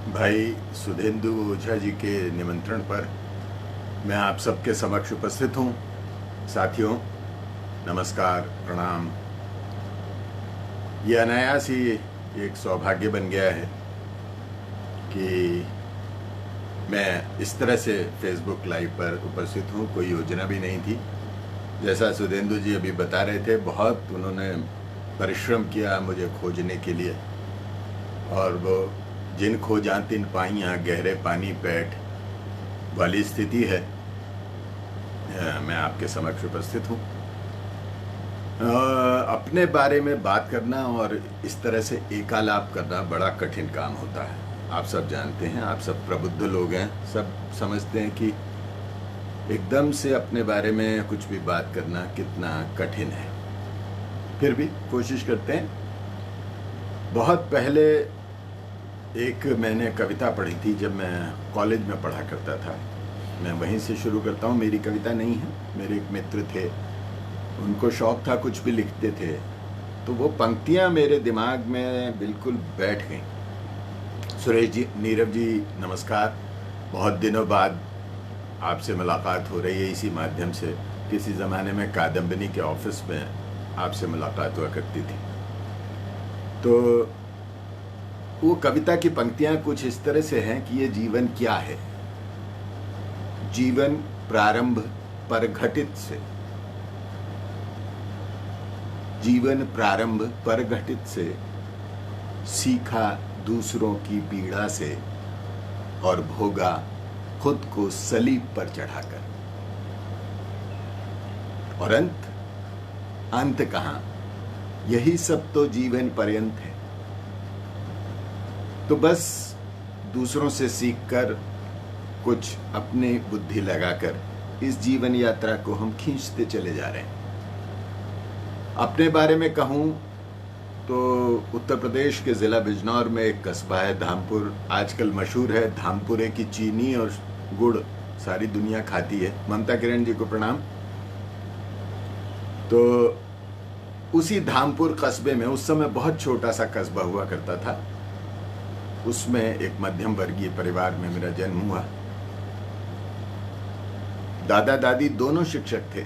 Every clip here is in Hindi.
भाई सुधेंदु ओझा जी के निमंत्रण पर मैं आप सबके समक्ष उपस्थित हूँ। साथियों, नमस्कार, प्रणाम। यह अनायास ही एक सौभाग्य बन गया है कि मैं इस तरह से फेसबुक लाइव पर उपस्थित हूँ। कोई योजना भी नहीं थी। जैसा सुधेंदु जी अभी बता रहे थे, बहुत उन्होंने परिश्रम किया मुझे खोजने के लिए, और वो जिन खोजां तिन पाइयां गहरे पानी पैठ वाली स्थिति है। मैं आपके समक्ष उपस्थित हूँ। अपने बारे में बात करना और इस तरह से एकालाप करना बड़ा कठिन काम होता है। आप सब जानते हैं, आप सब प्रबुद्ध लोग हैं, सब समझते हैं कि एकदम से अपने बारे में कुछ भी बात करना कितना कठिन है। फिर भी कोशिश करते हैं। बहुत पहले एक मैंने कविता पढ़ी थी जब मैं कॉलेज में पढ़ा करता था। मैं वहीं से शुरू करता हूँ। मेरी कविता नहीं है, मेरे एक मित्र थे, उनको शौक था, कुछ भी लिखते थे, तो वो पंक्तियाँ मेरे दिमाग में बिल्कुल बैठ गईं। सुरेश जी, नीरव जी, नमस्कार। बहुत दिनों बाद आपसे मुलाकात हो रही है इसी माध्यम से। किसी ज़माने में कादम्बिनी के ऑफिस में आपसे मुलाकात हुआ करती थी। तो वो कविता की पंक्तियां कुछ इस तरह से हैं कि ये जीवन क्या है। जीवन प्रारंभ परघटित से, जीवन प्रारंभ परघटित से, सीखा दूसरों की पीड़ा से, और भोगा खुद को सलीब पर चढ़ाकर। और अंत कहां? यही सब तो जीवन पर्यंत है। तो बस दूसरों से सीखकर, कुछ अपनी बुद्धि लगाकर इस जीवन यात्रा को हम खींचते चले जा रहे हैं। अपने बारे में कहूं तो उत्तर प्रदेश के ज़िला बिजनौर में एक कस्बा है धामपुर, आजकल मशहूर है। धामपुरे की चीनी और गुड़ सारी दुनिया खाती है। ममता किरण जी को प्रणाम। तो उसी धामपुर कस्बे में, उस समय बहुत छोटा सा कस्बा हुआ करता था, उसमें एक मध्यम वर्गीय परिवार में मेरा जन्म हुआ। दादा दादी दोनों शिक्षक थे,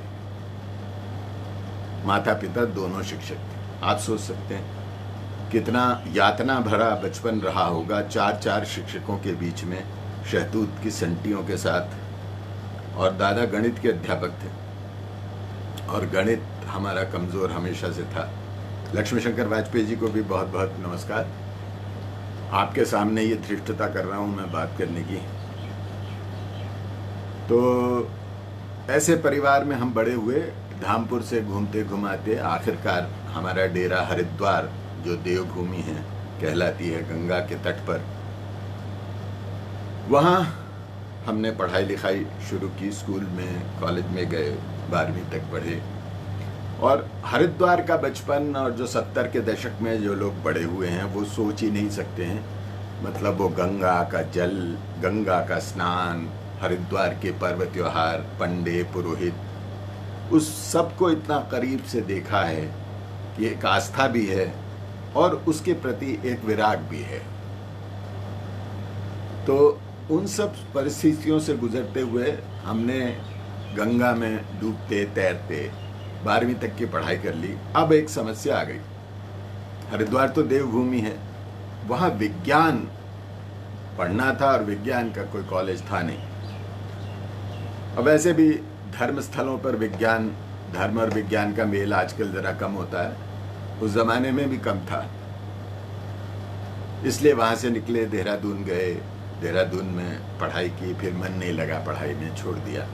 माता पिता दोनों शिक्षक थे। आप सोच सकते हैं कितना यातना भरा बचपन रहा होगा, चार शिक्षकों के बीच में, शहतूत की संटियों के साथ। और दादा गणित के अध्यापक थे, और गणित हमारा कमजोर हमेशा से था। लक्ष्मी शंकर वाजपेयी जी को भी बहुत बहुत नमस्कार। आपके सामने ये धृष्टता कर रहा हूं मैं बात करने की। तो ऐसे परिवार में हम बड़े हुए। धामपुर से घूमते घुमाते आखिरकार हमारा डेरा हरिद्वार, जो देवभूमि है कहलाती है, गंगा के तट पर, वहाँ हमने पढ़ाई लिखाई शुरू की। स्कूल में, कॉलेज में गए, 12वीं तक पढ़े। और हरिद्वार का बचपन, और जो 70 के दशक में जो लोग बड़े हुए हैं वो सोच ही नहीं सकते हैं। मतलब वो गंगा का जल, गंगा का स्नान, हरिद्वार के पर्व त्योहार, पंडे पुरोहित, उस सब को इतना करीब से देखा है कि एक आस्था भी है और उसके प्रति एक विराग भी है। तो उन सब परिस्थितियों से गुजरते हुए हमने गंगा में डूबते तैरते 12वीं तक की पढ़ाई कर ली। अब एक समस्या आ गई। हरिद्वार तो देवभूमि है, वहाँ विज्ञान पढ़ना था और विज्ञान का कोई कॉलेज था नहीं। अब ऐसे भी धर्म स्थलों पर विज्ञान, धर्म और विज्ञान का मेल आजकल ज़रा कम होता है, उस ज़माने में भी कम था। इसलिए वहाँ से निकले, देहरादून गए, देहरादून में पढ़ाई की, फिर मन नहीं लगा पढ़ाई में, छोड़ दिया।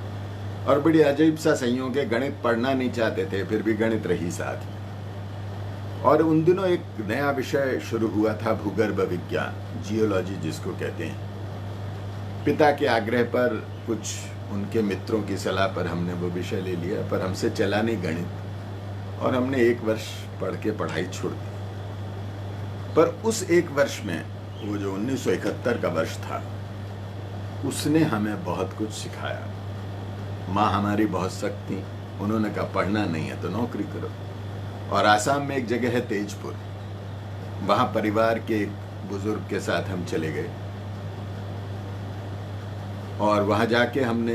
और बड़ी अजीब सा संयोग है, गणित पढ़ना नहीं चाहते थे, फिर भी गणित रही साथ में। और उन दिनों एक नया विषय शुरू हुआ था, भूगर्भ विज्ञान, जियोलॉजी जिसको कहते हैं। पिता के आग्रह पर, कुछ उनके मित्रों की सलाह पर हमने वो विषय ले लिया, पर हमसे चला नहीं गणित, और हमने 1 वर्ष पढ़ के पढ़ाई छोड़ दी। पर उस 1 वर्ष में, वो जो 1971 का वर्ष था, उसने हमें बहुत कुछ सिखाया। माँ हमारी बहुत सख्त थी, उन्होंने कहा पढ़ना नहीं है तो नौकरी करो। और आसाम में एक जगह है तेजपुर, वहाँ परिवार के एक बुजुर्ग के साथ हम चले गए। और वहाँ जाके हमने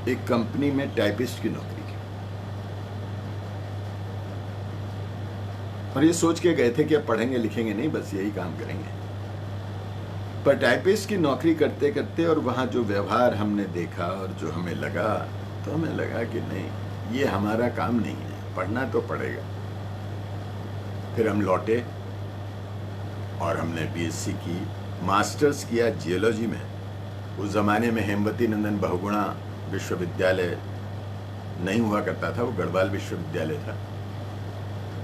एक कंपनी में टाइपिस्ट की नौकरी की, और ये सोच के गए थे कि अब पढ़ेंगे लिखेंगे नहीं, बस यही काम करेंगे। पर टाइपिस्ट की नौकरी करते करते और वहाँ जो व्यवहार हमने देखा और जो हमें लगा, तो हमें लगा कि नहीं, ये हमारा काम नहीं है, पढ़ना तो पड़ेगा। फिर हम लौटे और हमने बीएससी की, मास्टर्स किया जियोलॉजी में। उस ज़माने में हेमवती नंदन बहुगुणा विश्वविद्यालय नहीं हुआ करता था, वो गढ़वाल विश्वविद्यालय था,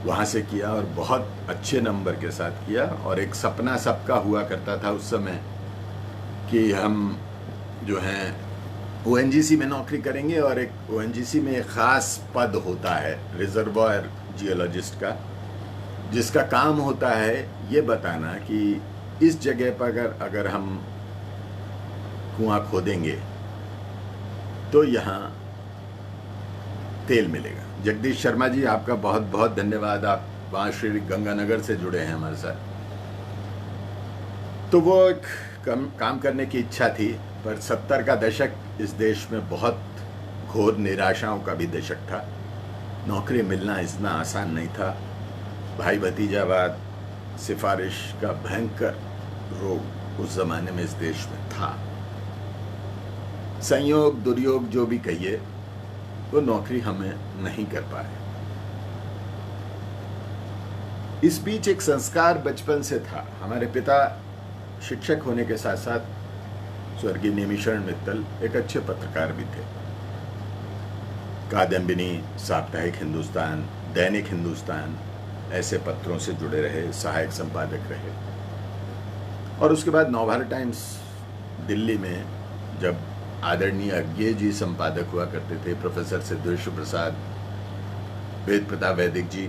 वहाँ से किया और बहुत अच्छे नंबर के साथ किया। और एक सपना सबका हुआ करता था उस समय कि हम जो हैं ओएनजीसी में नौकरी करेंगे, और एक ओएनजीसी में एक ख़ास पद होता है रिजर्वायर जियोलॉजिस्ट का, जिसका काम होता है ये बताना कि इस जगह पर अगर हम कुआं खोदेंगे तो यहाँ तेल मिलेगा। जगदीश शर्मा जी, आपका बहुत बहुत धन्यवाद, आप वहाँ श्री गंगानगर से जुड़े हैं हमारे साथ। तो वो एक काम करने की इच्छा थी, पर 70 का दशक इस देश में बहुत घोर निराशाओं का भी दशक था। नौकरी मिलना इतना आसान नहीं था। भाई भतीजावाद, सिफारिश का भयंकर रोग उस जमाने में इस देश में था। संयोग दुर्योग जो भी कहिए, वो नौकरी हमें नहीं कर पाए। इस बीच एक संस्कार बचपन से था। हमारे पिता शिक्षक होने के साथ साथ स्वर्गीय नेमिशरण मित्तल एक अच्छे पत्रकार भी थे। कादम्बिनी, साप्ताहिक हिंदुस्तान, दैनिक हिंदुस्तान, ऐसे पत्रों से जुड़े रहे, सहायक संपादक रहे। और उसके बाद नवभारत टाइम्स दिल्ली में जब आदरणीय अज्ञे जी संपादक हुआ करते थे, प्रोफेसर सिद्धेश्वर प्रसाद, वेद प्रताप वैदिक जी,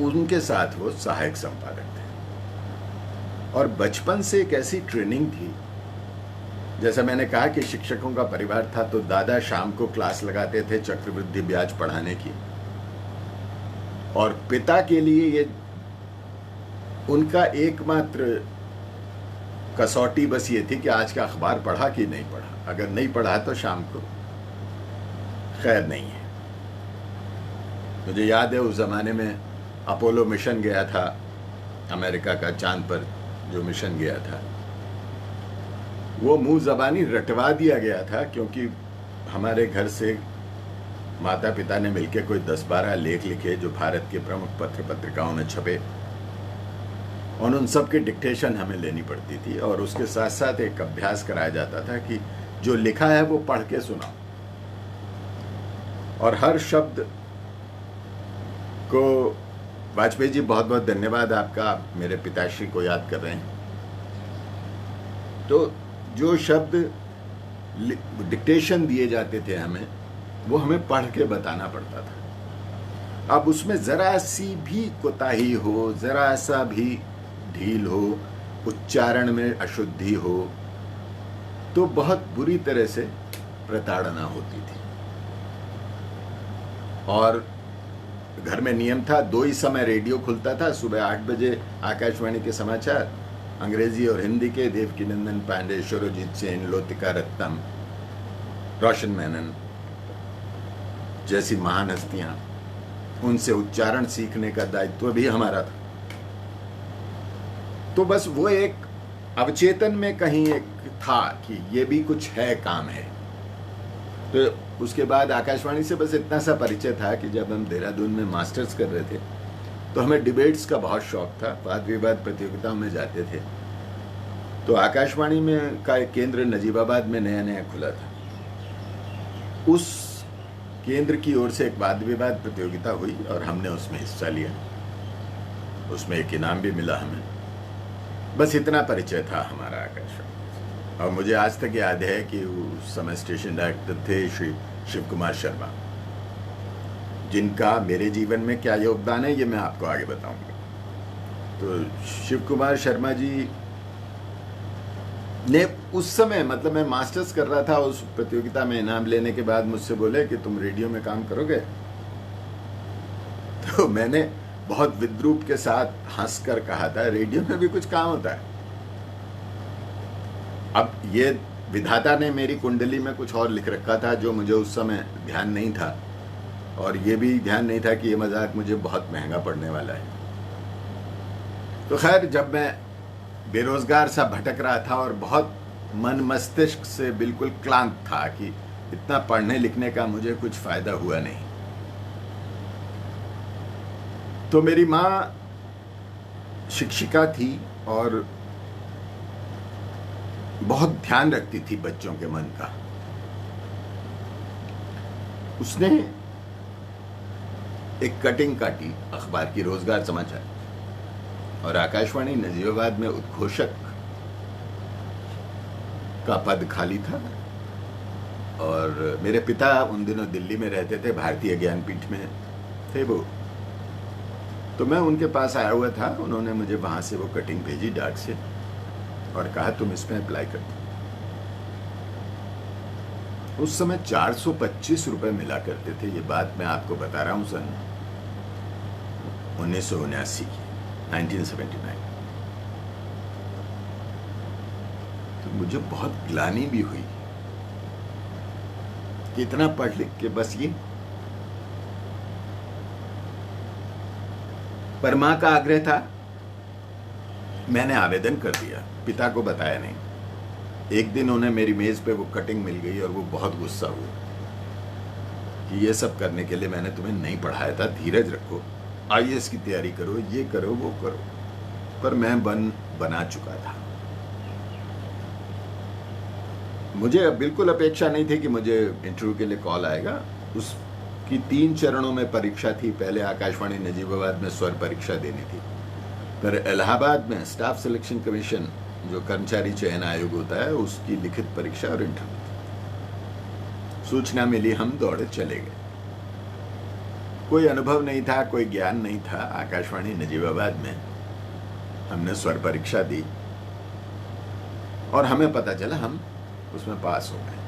उनके साथ वो सहायक संपादक थे। और बचपन से एक ऐसी ट्रेनिंग थी, जैसा मैंने कहा कि शिक्षकों का परिवार था, तो दादा शाम को क्लास लगाते थे चक्रवृद्धि ब्याज पढ़ाने की, और पिता के लिए ये उनका एकमात्र कसौटी बस ये थी कि आज का अखबार पढ़ा कि नहीं पढ़ा। अगर नहीं पढ़ा तो शाम को खैर नहीं है। मुझे याद है उस जमाने में अपोलो मिशन गया था, अमेरिका का चांद पर जो मिशन गया था, वो मुंह जबानी रटवा दिया गया था, क्योंकि हमारे घर से माता पिता ने मिलकर कोई 10-12 लेख लिखे जो भारत के प्रमुख पत्र पत्रिकाओं में छपे, और उन सब की डिक्टेशन हमें लेनी पड़ती थी। और उसके साथ साथ एक अभ्यास कराया जाता था कि जो लिखा है वो पढ़ के सुनाओ, और हर शब्द को, वाजपेयी जी बहुत बहुत धन्यवाद आपका, आप मेरे पिताश्री को याद कर रहे हैं। तो जो शब्द डिक्टेशन दिए जाते थे हमें, वो हमें पढ़ के बताना पड़ता था। अब उसमें जरा सी भी कोताही हो, जरा सा भी ढील हो, उच्चारण में अशुद्धि हो, तो बहुत बुरी तरह से प्रताड़ना होती थी। और घर में नियम था, 2 ही समय रेडियो खुलता था, सुबह 8 बजे आकाशवाणी के समाचार, अंग्रेजी और हिंदी के, देवकीनंदन पांडे, शुरजीत सेन, लोतिका रत्नम, रोशन मेनन जैसी महान हस्तियां, उनसे उच्चारण सीखने का दायित्व भी हमारा था। तो बस वो एक अवचेतन में कहीं एक था कि ये भी कुछ है, काम है। तो उसके बाद आकाशवाणी से बस इतना सा परिचय था कि जब हम देहरादून में मास्टर्स कर रहे थे, तो हमें डिबेट्स का बहुत शौक था, वाद विवाद प्रतियोगिताओं में जाते थे। तो आकाशवाणी में का एक केंद्र नजीबाबाद में नया नया खुला था, उस केंद्र की ओर से एक वाद विवाद प्रतियोगिता हुई और हमने उसमें हिस्सा लिया, उसमें एक इनाम भी मिला हमें। बस इतना परिचय था हमारा आकाशवाणी। और मुझे आज तक याद है कि उस समय स्टेशन डायरेक्टर थे श्री शिव कुमार शर्मा, जिनका मेरे जीवन में क्या योगदान है ये मैं आपको आगे बताऊंगा। तो शिव कुमार शर्मा जी ने उस समय, मतलब मैं मास्टर्स कर रहा था, उस प्रतियोगिता में इनाम लेने के बाद मुझसे बोले कि तुम रेडियो में काम करोगे। तो मैंने बहुत विद्रूप के साथ हंसकर कहा था, रेडियो में भी कुछ काम होता है। अब ये विधाता ने मेरी कुंडली में कुछ और लिख रखा था जो मुझे उस समय ध्यान नहीं था, और ये भी ध्यान नहीं था कि ये मजाक मुझे बहुत महंगा पड़ने वाला है। तो खैर, जब मैं बेरोजगार सा भटक रहा था और बहुत मन मस्तिष्क से बिल्कुल क्लांत था कि इतना पढ़ने लिखने का मुझे कुछ फायदा हुआ नहीं, तो मेरी माँ शिक्षिका थी और बहुत ध्यान रखती थी बच्चों के मन का। उसने एक कटिंग काटी अखबार की, रोजगार समाचार, और आकाशवाणी नजीबाबाद में उद्घोषक का पद खाली था। और मेरे पिता उन दिनों दिल्ली में रहते थे, भारतीय ज्ञानपीठ में थे वो। तो मैं उनके पास आया हुआ था, उन्होंने मुझे वहां से वो कटिंग भेजी डाक से और कहा तुम इसमें अप्लाई कर दो। उस समय 425 रुपए मिला करते थे। ये बात मैं आपको बता रहा हूं सन 1979 1979। तो मुझे बहुत ग्लानि भी हुई कि इतना पढ़ लिख के बस ये। पर मां का आग्रह था, मैंने आवेदन कर दिया, पिता को बताया नहीं। एक दिन उन्हें मेरी मेज पे वो कटिंग मिल गई और वो बहुत गुस्सा हुए कि ये सब करने के लिए मैंने तुम्हें नहीं पढ़ाया था, धीरज रखो, आईएएस की तैयारी करो, ये करो वो करो। पर मैं बना चुका था। मुझे बिल्कुल अपेक्षा नहीं थी कि मुझे इंटरव्यू के लिए कॉल आएगा। उसकी 3 चरणों में परीक्षा थी। पहले आकाशवाणी नजीबाबाद में स्वर परीक्षा देनी थी, फिर इलाहाबाद में स्टाफ सिलेक्शन कमीशन जो कर्मचारी चयन आयोग होता है उसकी लिखित परीक्षा और इंटरव्यू। सूचना मिली, हम दौड़े चले गए। कोई अनुभव नहीं था, कोई ज्ञान नहीं था। आकाशवाणी नजीबाबाद में हमने स्वर परीक्षा दी और हमें पता चला हम उसमें पास हो गए।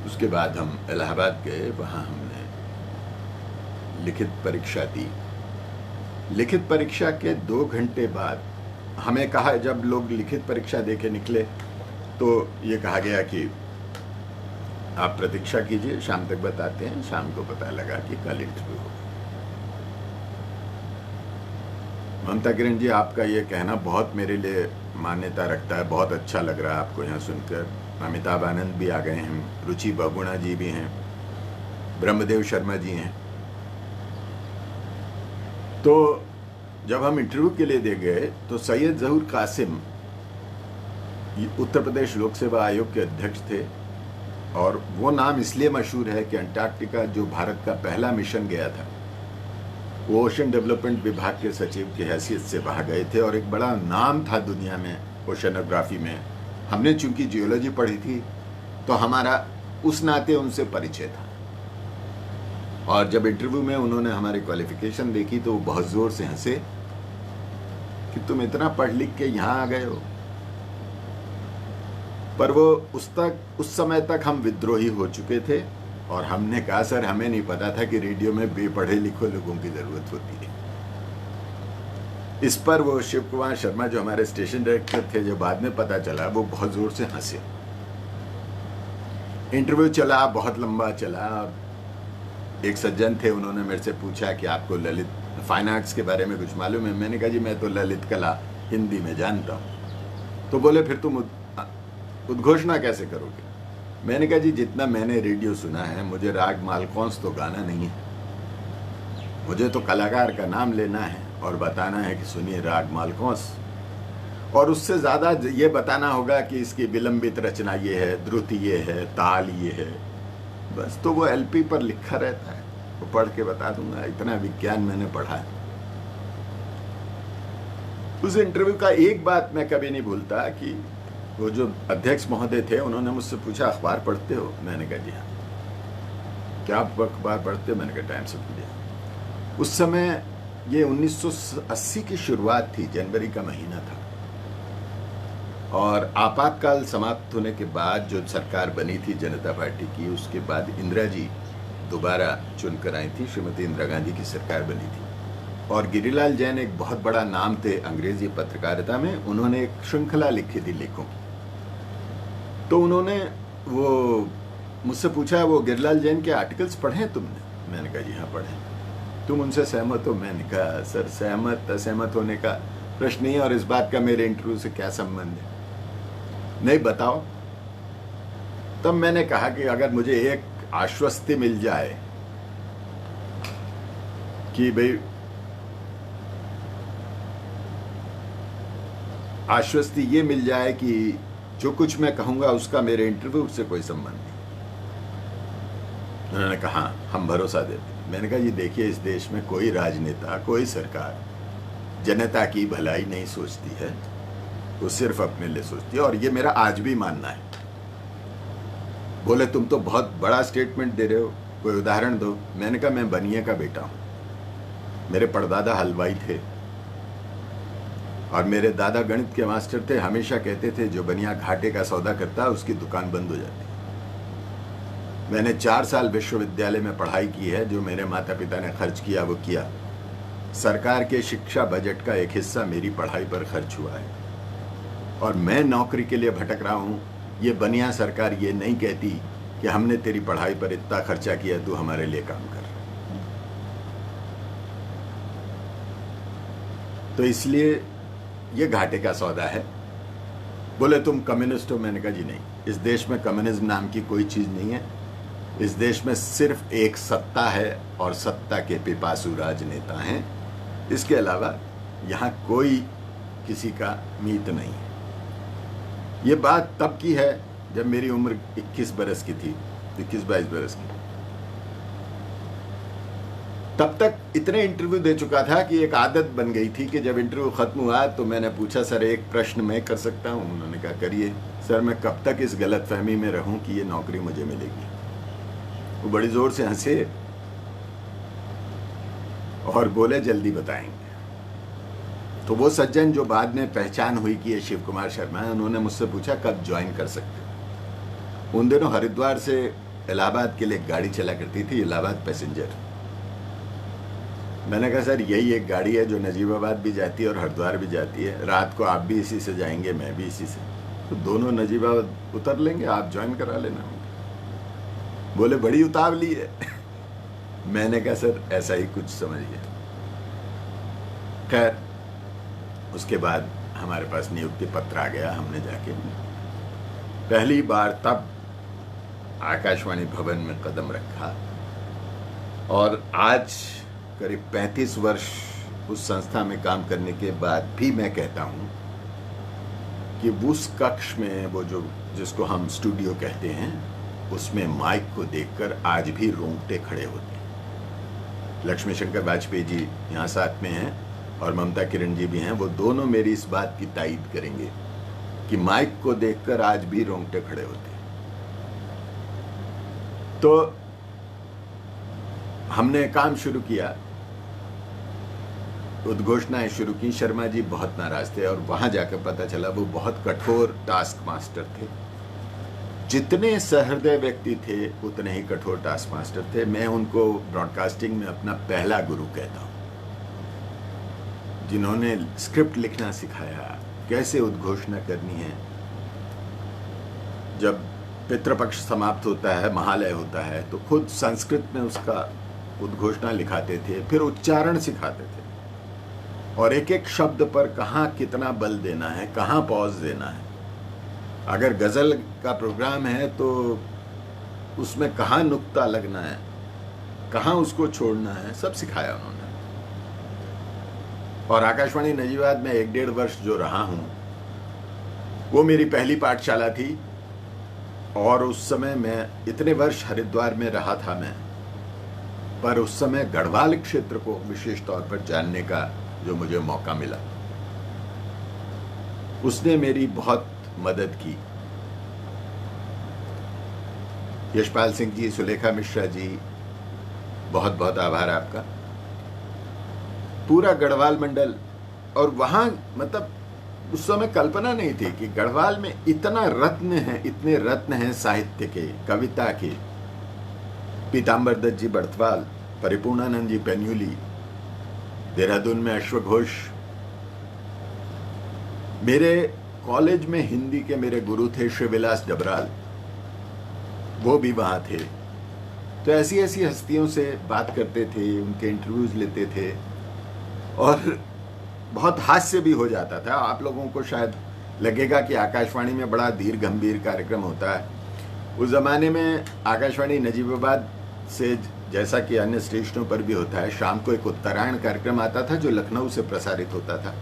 उसके बाद हम इलाहाबाद गए, वहां हमने लिखित परीक्षा दी। लिखित परीक्षा के 2 घंटे बाद हमें कहा, जब लोग लिखित परीक्षा देके निकले तो ये कहा गया कि आप प्रतीक्षा कीजिए, शाम तक बताते हैं। शाम को पता लगा कि कल इंटरव्यू होगा। ममता किरण जी, आपका ये कहना बहुत मेरे लिए मान्यता रखता है। बहुत अच्छा लग रहा है आपको यहाँ सुनकर। अमिताभ आनंद भी आ गए हैं, रुचि बहुगुणा जी भी हैं, ब्रह्मदेव शर्मा जी हैं। तो जब हम इंटरव्यू के लिए दे गए तो सैयद जहूर कासिम उत्तर प्रदेश लोक सेवा आयोग के अध्यक्ष थे, और वो नाम इसलिए मशहूर है कि अंटार्कटिका जो भारत का पहला मिशन गया था, वो ओशन डेवलपमेंट विभाग के सचिव की हैसियत से वहाँ गए थे, और एक बड़ा नाम था दुनिया में ओशनोग्राफी में। हमने चूंकि जियोलॉजी पढ़ी थी तो हमारा उस नाते उनसे परिचय था। और जब इंटरव्यू में उन्होंने हमारी क्वालिफिकेशन देखी तो वो बहुत जोर से हंसे कि तुम इतना पढ़ लिख के यहाँ आ गए हो। पर वो उस समय तक हम विद्रोही हो चुके थे, और हमने कहा सर हमें नहीं पता था कि रेडियो में बेपढ़े लिखे लोगों की जरूरत होती है। इस पर वो शिव कुमार शर्मा जो हमारे स्टेशन डायरेक्टर थे, जो बाद में पता चला, वो बहुत जोर से हंसे। इंटरव्यू चला, बहुत लंबा चला। एक सज्जन थे, उन्होंने मेरे से पूछा कि आपको ललित फाइन आर्ट्स के बारे में कुछ मालूम है? मैंने कहा जी मैं तो ललित कला हिंदी में जानता हूँ। तो बोले फिर तुम उद्घोषणा कैसे करोगे? मैंने कहा जी जितना मैंने रेडियो सुना है, मुझे राग मालकौंस तो गाना नहीं है, मुझे तो कलाकार का नाम लेना है और बताना है कि सुनिए राग मालकौंस, और उससे ज़्यादा ये बताना होगा कि इसकी विलंबित रचना ये है, द्रुति ये है, ताल ये है। बस तो वो एलपी पर लिखा रहता है, वो पढ़ के बता दूंगा। इतना विज्ञान मैंने पढ़ा है। उस इंटरव्यू का एक बात मैं कभी नहीं भूलता कि वो जो अध्यक्ष महोदय थे, उन्होंने मुझसे पूछा अखबार पढ़ते हो? मैंने कहा जी हाँ। क्या आप अखबार पढ़ते हो? मैंने कहा टाइम्स ऑफ इंडिया। उस समय ये 1980 की शुरुआत थी, जनवरी का महीना था, और आपातकाल समाप्त होने के बाद जो सरकार बनी थी जनता पार्टी की, उसके बाद इंदिरा जी दोबारा चुनकर आई थी, श्रीमती इंदिरा गांधी की सरकार बनी थी। और गिरिलाल जैन एक बहुत बड़ा नाम थे अंग्रेजी पत्रकारिता में। उन्होंने एक श्रृंखला लिखी थी लेखों की। तो उन्होंने वो मुझसे पूछा, वो गिरिलाल जैन के आर्टिकल्स पढ़े तुमने? मैंने कहा जी हाँ पढ़े। तुम उनसे सहमत हो? मैंने कहा सर सहमत असहमत होने का प्रश्न नहीं है, और इस बात का मेरे इंटरव्यू से क्या संबंध है? नहीं बताओ। तब मैंने कहा कि अगर मुझे एक आश्वस्ति मिल जाए कि भाई आश्वस्ति ये मिल जाए कि जो कुछ मैं कहूंगा उसका मेरे इंटरव्यू से कोई संबंध नहीं। उन्होंने कहा हम भरोसा देते। मैंने कहा जी देखिए, इस देश में कोई राजनेता, कोई सरकार जनता की भलाई नहीं सोचती है, वो सिर्फ अपने लिए सोचती है, और ये मेरा आज भी मानना है। बोले तुम तो बहुत बड़ा स्टेटमेंट दे रहे हो, कोई उदाहरण दो। मैंने कहा मैं बनिए का बेटा हूं, मेरे परदादा हलवाई थे और मेरे दादा गणित के मास्टर थे। हमेशा कहते थे जो बनिया घाटे का सौदा करता है उसकी दुकान बंद हो जाती है। मैंने 4 साल विश्वविद्यालय में पढ़ाई की है, जो मेरे माता पिता ने खर्च किया वो किया। सरकार के शिक्षा बजट का एक हिस्सा मेरी पढ़ाई पर खर्च हुआ है, और मैं नौकरी के लिए भटक रहा हूं। ये बनिया सरकार ये नहीं कहती कि हमने तेरी पढ़ाई पर इतना खर्चा किया, तू हमारे लिए काम कर। तो इसलिए ये घाटे का सौदा है। बोले तुम कम्युनिस्ट हो? मैंने कहा जी नहीं, इस देश में कम्युनिज्म नाम की कोई चीज नहीं है। इस देश में सिर्फ एक सत्ता है, और सत्ता के पिपासु राजनेता हैं। इसके अलावा यहाँ कोई किसी का मीत नहीं है। ये बात तब की है जब मेरी उम्र 21 बरस की थी, 21-22 बरस की। तब तक इतने इंटरव्यू दे चुका था कि एक आदत बन गई थी कि जब इंटरव्यू खत्म हुआ तो मैंने पूछा सर एक प्रश्न मैं कर सकता हूं? उन्होंने कहा करिए। सर मैं कब तक इस गलतफहमी में रहूं कि ये नौकरी मुझे मिलेगी? वो बड़ी जोर से हंसे और बोले जल्दी बताएंगे। तो वो सज्जन जो बाद में पहचान हुई कि ये शिव कुमार शर्मा है, उन्होंने मुझसे पूछा कब ज्वाइन कर सकते हो? उन दिनों हरिद्वार से इलाहाबाद के लिए एक गाड़ी चला करती थी, इलाहाबाद पैसेंजर। मैंने कहा सर यही एक गाड़ी है जो नजीबाबाद भी जाती है और हरिद्वार भी जाती है। रात को आप भी इसी से जाएंगे, मैं भी इसी से, तो दोनों नजीबाबाद उतर लेंगे, आप ज्वाइन करा लेना। बोले बड़ी उतावली है। मैंने कहा सर ऐसा ही कुछ समझिए। खैर उसके बाद हमारे पास नियुक्ति पत्र आ गया। हमने जाके पहली बार तब आकाशवाणी भवन में कदम रखा, और आज करीब 35 वर्ष उस संस्था में काम करने के बाद भी मैं कहता हूं कि उस कक्ष में, वो जो जिसको हम स्टूडियो कहते हैं, उसमें माइक को देखकर आज भी रोंगटे खड़े होते हैं। लक्ष्मी शंकर वाजपेयी जी यहाँ साथ में हैं और ममता किरण जी भी हैं। वो दोनों मेरी इस बात की तायीद करेंगे कि माइक को देखकर आज भी रोंगटे खड़े होते हैं। तो हमने काम शुरू किया, उद्घोषणाएं शुरू की। शर्मा जी बहुत नाराज थे, और वहां जाकर पता चला वो बहुत कठोर टास्क मास्टर थे। जितने सहृदय व्यक्ति थे उतने ही कठोर टास्क मास्टर थे। मैं उनको ब्रॉडकास्टिंग में अपना पहला गुरु कहता हूं, जिन्होंने स्क्रिप्ट लिखना सिखाया, कैसे उद्घोषणा करनी है। जब पितृपक्ष समाप्त होता है, महालय होता है, तो खुद संस्कृत में उसका उद्घोषणा लिखाते थे, फिर उच्चारण सिखाते थे, और एक एक शब्द पर कहाँ कितना बल देना है, कहाँ पॉज देना है। अगर गजल का प्रोग्राम है तो उसमें कहाँ नुक्ता लगना है, कहाँ उसको छोड़ना है, सब सिखाया उन्होंने। और आकाशवाणी नजीबाबाद में 1-1.5 वर्ष जो रहा हूं, वो मेरी पहली पाठशाला थी। और उस समय मैं इतने वर्ष हरिद्वार में रहा था मैं, पर उस समय गढ़वाल क्षेत्र को विशेष तौर पर जानने का जो मुझे मौका मिला, उसने मेरी बहुत मदद की। यशपाल सिंह जी, सुलेखा मिश्रा जी, बहुत बहुत आभार आपका। पूरा गढ़वाल मंडल, और वहां मतलब उस समय कल्पना नहीं थी कि गढ़वाल में इतना रत्न है, इतने रत्न हैं साहित्य के, कविता के। पीताम्बर दत्त जी बड़थवाल, परिपूर्णानंद जी पेन्यूली, देहरादून में अश्वघोष। मेरे कॉलेज में हिंदी के मेरे गुरु थे श्री विलास डबराल, वो भी वहाँ थे। तो ऐसी ऐसी हस्तियों से बात करते थे, उनके इंटरव्यूज लेते थे और बहुत हास्य भी हो जाता था। आप लोगों को शायद लगेगा कि आकाशवाणी में बड़ा धीर गंभीर कार्यक्रम होता है। उस ज़माने में आकाशवाणी नजीबाबाद से, जैसा कि अन्य स्टेशनों पर भी होता है, शाम को एक उत्तरायण कार्यक्रम आता था जो लखनऊ से प्रसारित होता था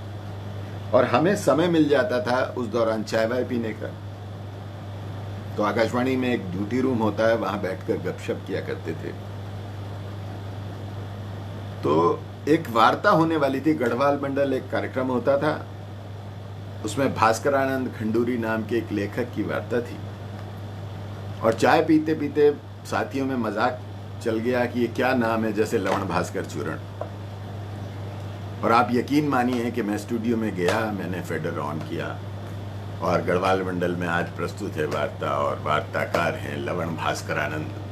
और हमें समय मिल जाता था उस दौरान चाय वाय पीने का। तो आकाशवाणी में एक ड्यूटी रूम होता है, वहां बैठकर गपशप किया करते थे। तो एक वार्ता होने वाली थी, गढ़वाल मंडल एक कार्यक्रम होता था, उसमें भास्करानंद खंडूरी नाम के एक लेखक की वार्ता थी और चाय पीते पीते साथियों में मजाक चल गया कि ये क्या नाम है, जैसे लवण भास्कर चूरण। और आप यकीन मानिए कि मैं स्टूडियो में गया, मैंने फेडर ऑन किया और गढ़वाल मंडल में आज प्रस्तुत है वार्ता और वार्ताकार हैं लवण भास्करानंद।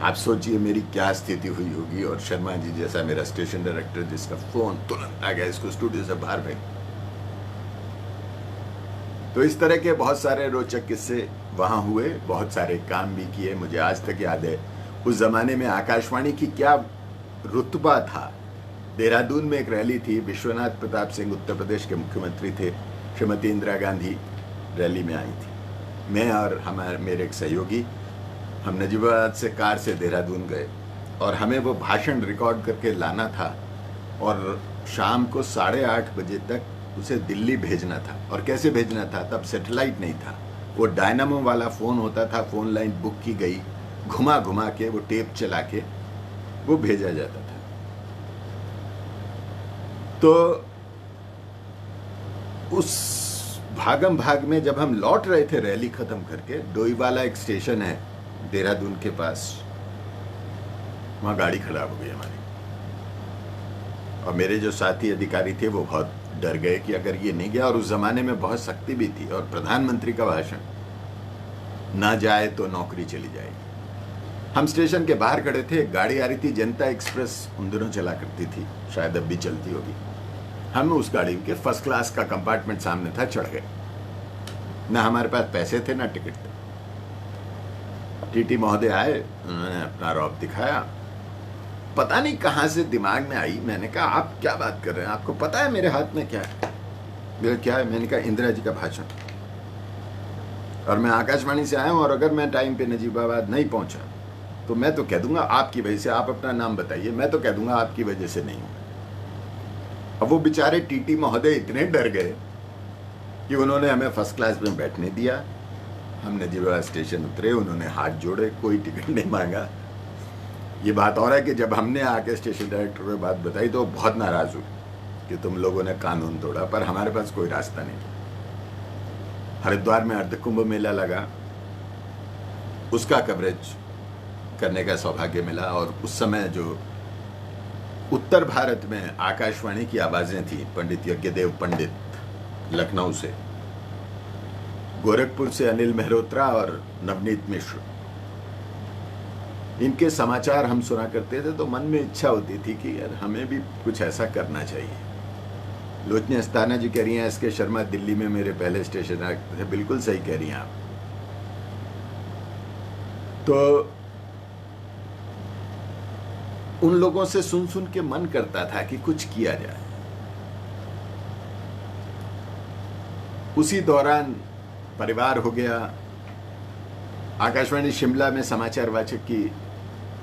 आप सोचिए मेरी क्या स्थिति हुई होगी। और शर्मा जी जैसा मेरा स्टेशन डायरेक्टर, जिसका फोन तुरंत आ गया, इसको स्टूडियो से बाहर भेज। तो इस तरह के बहुत सारे रोचक किस्से वहां हुए, बहुत सारे काम भी किए। मुझे आज तक याद है उस जमाने में आकाशवाणी की क्या रुतबा था। देहरादून में एक रैली थी, विश्वनाथ प्रताप सिंह उत्तर प्रदेश के मुख्यमंत्री थे, श्रीमती इंदिरा गांधी रैली में आई थी। मैं और मेरे एक सहयोगी, हम नजीबाबाद से कार से देहरादून गए और हमें वो भाषण रिकॉर्ड करके लाना था और शाम को 8:30 बजे तक उसे दिल्ली भेजना था। और कैसे भेजना था, तब सैटेलाइट नहीं था, वो डायनामो वाला फ़ोन होता था, फ़ोन लाइन बुक की गई, घुमा घुमा के वो टेप चला के वो भेजा जाता था। तो उस भागम भाग में जब हम लौट रहे थे रैली खत्म करके, डोईवाला एक स्टेशन है देहरादून के पास, वहां गाड़ी खराब हो गई हमारी। और मेरे जो साथी अधिकारी थे वो बहुत डर गए कि अगर ये नहीं गया, और उस जमाने में बहुत सख्ती भी थी और प्रधानमंत्री का भाषण, ना जाए तो नौकरी चली जाएगी। हम स्टेशन के बाहर खड़े थे, गाड़ी आ रही थी, जनता एक्सप्रेस उन दिनों चला करती थी, शायद अब भी चलती होगी। हम उस गाड़ी के फर्स्ट क्लास का कंपार्टमेंट सामने था, चढ़ गए। ना हमारे पास पैसे थे ना टिकट थे। टीटी महोदय आए, उन्होंने अपना रौब दिखाया। पता नहीं कहां से दिमाग में आई, मैंने कहा आप क्या बात कर रहे हैं, आपको पता है मेरे हाथ में क्या है? मेरा क्या है? मैंने कहा इंदिरा जी का भाषण, और मैं आकाशवाणी से आया हूं, और अगर मैं टाइम पे नजीबाबाद नहीं पहुंचा तो मैं तो कह दूंगा आपकी वजह से। आप अपना नाम बताइए, मैं तो कह दूंगा आपकी वजह से नहीं हुआ। अब वो बेचारे टीटी महोदय इतने डर गए कि उन्होंने हमें फर्स्ट क्लास में बैठने दिया। हम नजीबाबाद स्टेशन उतरे, उन्होंने हाथ जोड़े, कोई टिकट नहीं मांगा। ये बात और है कि जब हमने आके स्टेशन डायरेक्टर को बात बताई तो बहुत नाराज हुए कि तुम लोगों ने कानून तोड़ा, पर हमारे पास कोई रास्ता नहीं। हरिद्वार में अर्धकुंभ मेला लगा, उसका कवरेज करने का सौभाग्य मिला। और उस समय जो उत्तर भारत में आकाशवाणी की आवाजें थी, पंडित यज्ञदेव पंडित लखनऊ से, गोरखपुर से अनिल मेहरोत्रा और नवनीत मिश्र, इनके समाचार हम सुना करते थे, तो मन में इच्छा होती थी कि यार हमें भी कुछ ऐसा करना चाहिए। लोचनी अस्ताना जी कह रही हैं एस.के. शर्मा दिल्ली में मेरे पहले स्टेशन थे। बिल्कुल सही कह रही हैं आप। तो उन लोगों से सुन सुन के मन करता था कि कुछ किया जाए। उसी दौरान परिवार हो गया। आकाशवाणी शिमला में समाचार वाचक की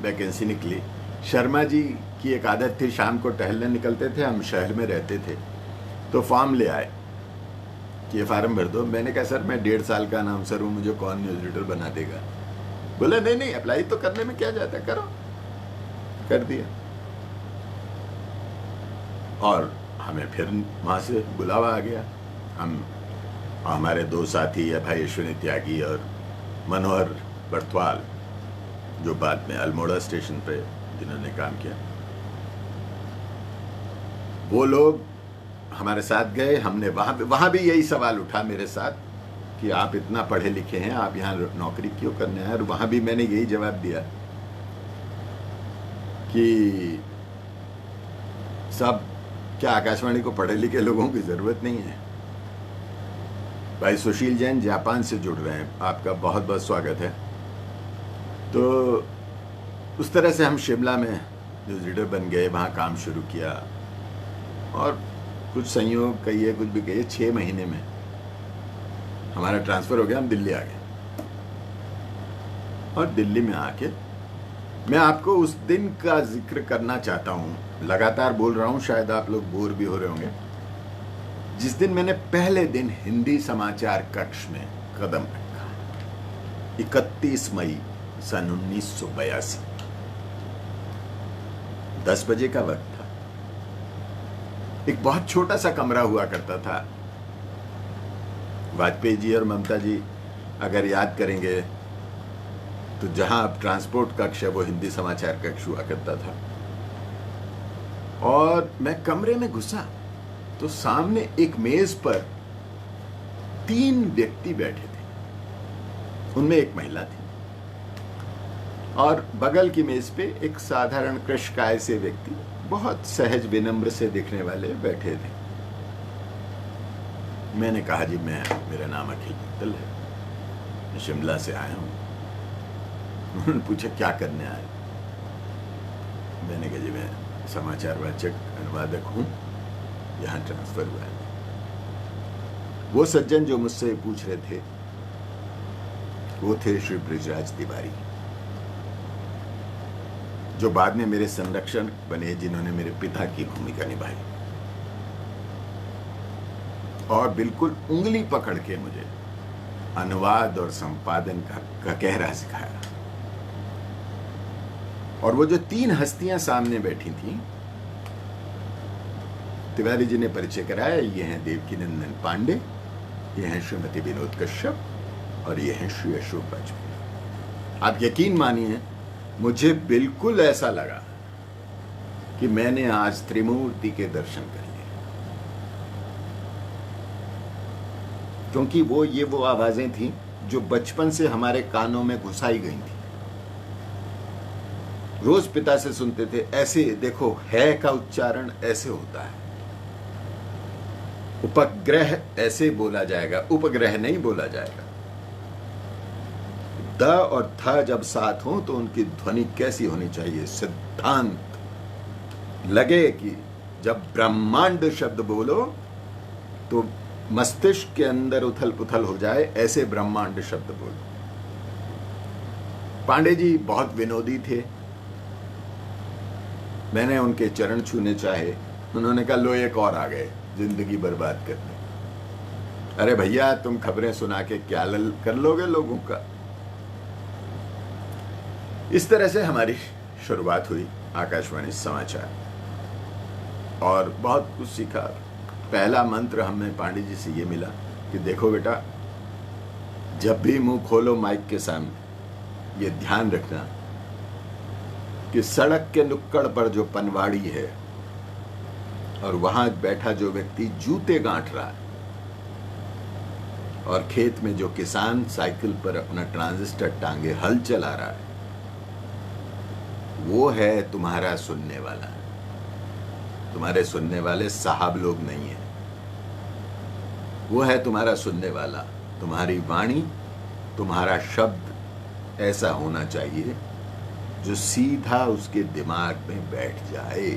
वैकेंसी निकली। शर्मा जी की एक आदत थी, शाम को टहलने निकलते थे, हम शहर में रहते थे, तो फॉर्म ले आए कि ये फार्म भर दो। मैंने कहा सर मैं 1.5 साल का अनाउंसर हूँ, मुझे कौन न्यूज रीडर बना देगा? बोले नहीं नहीं, अप्लाई तो करने में क्या जाता है, करो। कर दिया। और हमें फिर वहां से बुलावा आ गया। हम हमारे 2 साथी भाई अश्विनी त्यागी और मनोहर बर्थवाल, जो बाद में अल्मोड़ा स्टेशन पे जिन्होंने काम किया, वो लोग हमारे साथ गए। हमने वहां भी यही सवाल उठा मेरे साथ कि आप इतना पढ़े लिखे हैं, आप यहाँ नौकरी क्यों करने हैं? और वहां भी मैंने यही जवाब दिया कि सब क्या आकाशवाणी को पढ़े लिखे लोगों की ज़रूरत नहीं है? भाई सुशील जैन जापान से जुड़ रहे हैं, आपका बहुत बहुत स्वागत है। तो उस तरह से हम शिमला में जो लीडर बन गए, वहाँ काम शुरू किया और कुछ संयोग कहिए कुछ भी कहिए 6 महीने में हमारा ट्रांसफ़र हो गया, हम दिल्ली आ गए। और दिल्ली में आके मैं आपको उस दिन का जिक्र करना चाहता हूँ। लगातार बोल रहा हूँ, शायद आप लोग बोर भी हो रहे होंगे। जिस दिन मैंने पहले दिन हिंदी समाचार कक्ष में कदम रखा, 31 मई सन 1982, 10 बजे का वक्त था। एक बहुत छोटा सा कमरा हुआ करता था। वाजपेयी जी और ममता जी अगर याद करेंगे तो जहां अब ट्रांसपोर्ट कक्ष है वो हिंदी समाचार कक्ष हुआ करता था। और मैं कमरे में घुसा तो सामने एक मेज पर 3 व्यक्ति बैठे थे, उनमें एक महिला थी और बगल की मेज पे एक साधारण कृषकाय से व्यक्ति, बहुत सहज विनम्र से दिखने वाले बैठे थे। मैंने कहा जी मेरा नाम अखिल मित्तल है, मैं शिमला से आया हूँ। उन्होंने पूछा क्या करने आए? मैंने कहा जी मैं समाचार वाचक अनुवादक हूँ, यहाँ ट्रांसफर हुआ है। वो सज्जन जो मुझसे पूछ रहे थे वो थे श्री बृजराज तिवारी, जो बाद में मेरे संरक्षक बने, जिन्होंने मेरे पिता की भूमिका निभाई और बिल्कुल उंगली पकड़ के मुझे अनुवाद और संपादन का कहरा सिखाया। और वो जो 3 हस्तियां सामने बैठी थीं, तिवारी जी ने परिचय कराया, ये हैं देवकीनंदन पांडे, ये हैं श्रीमती विनोद कश्यप और ये हैं श्री अशोक वाजपेयी। आप यकीन मानिए, मुझे बिल्कुल ऐसा लगा कि मैंने आज त्रिमूर्ति के दर्शन कर लिए, क्योंकि वो आवाजें थीं जो बचपन से हमारे कानों में घुसाई गई थी। रोज पिता से सुनते थे, ऐसे देखो, है का उच्चारण ऐसे होता है, उपग्रह ऐसे बोला जाएगा, उपग्रह नहीं बोला जाएगा। द और थ जब साथ हो तो उनकी ध्वनि कैसी होनी चाहिए। सिद्धांत लगे कि जब ब्रह्मांड शब्द बोलो तो मस्तिष्क के अंदर उथल पुथल हो जाए, ऐसे ब्रह्मांड शब्द बोलो। पांडे जी बहुत विनोदी थे, मैंने उनके चरण छूने चाहे, उन्होंने कहा लो एक और आ गए जिंदगी बर्बाद करने। अरे भैया, तुम खबरें सुना के क्या कर लोगे लोगों का? इस तरह से हमारी शुरुआत हुई आकाशवाणी समाचार और बहुत कुछ सीखा। पहला मंत्र हमें पांडे जी से ये मिला कि देखो बेटा, जब भी मुंह खोलो माइक के सामने, ये ध्यान रखना कि सड़क के नुक्कड़ पर जो पनवाड़ी है और वहां बैठा जो व्यक्ति जूते गांठ रहा है और खेत में जो किसान साइकिल पर अपना ट्रांजिस्टर टांगे हल चला रहा है, वो है तुम्हारा सुनने वाला। तुम्हारे सुनने वाले साहब लोग नहीं है, वो है तुम्हारा सुनने वाला। तुम्हारी वाणी, तुम्हारा शब्द ऐसा होना चाहिए जो सीधा उसके दिमाग में बैठ जाए,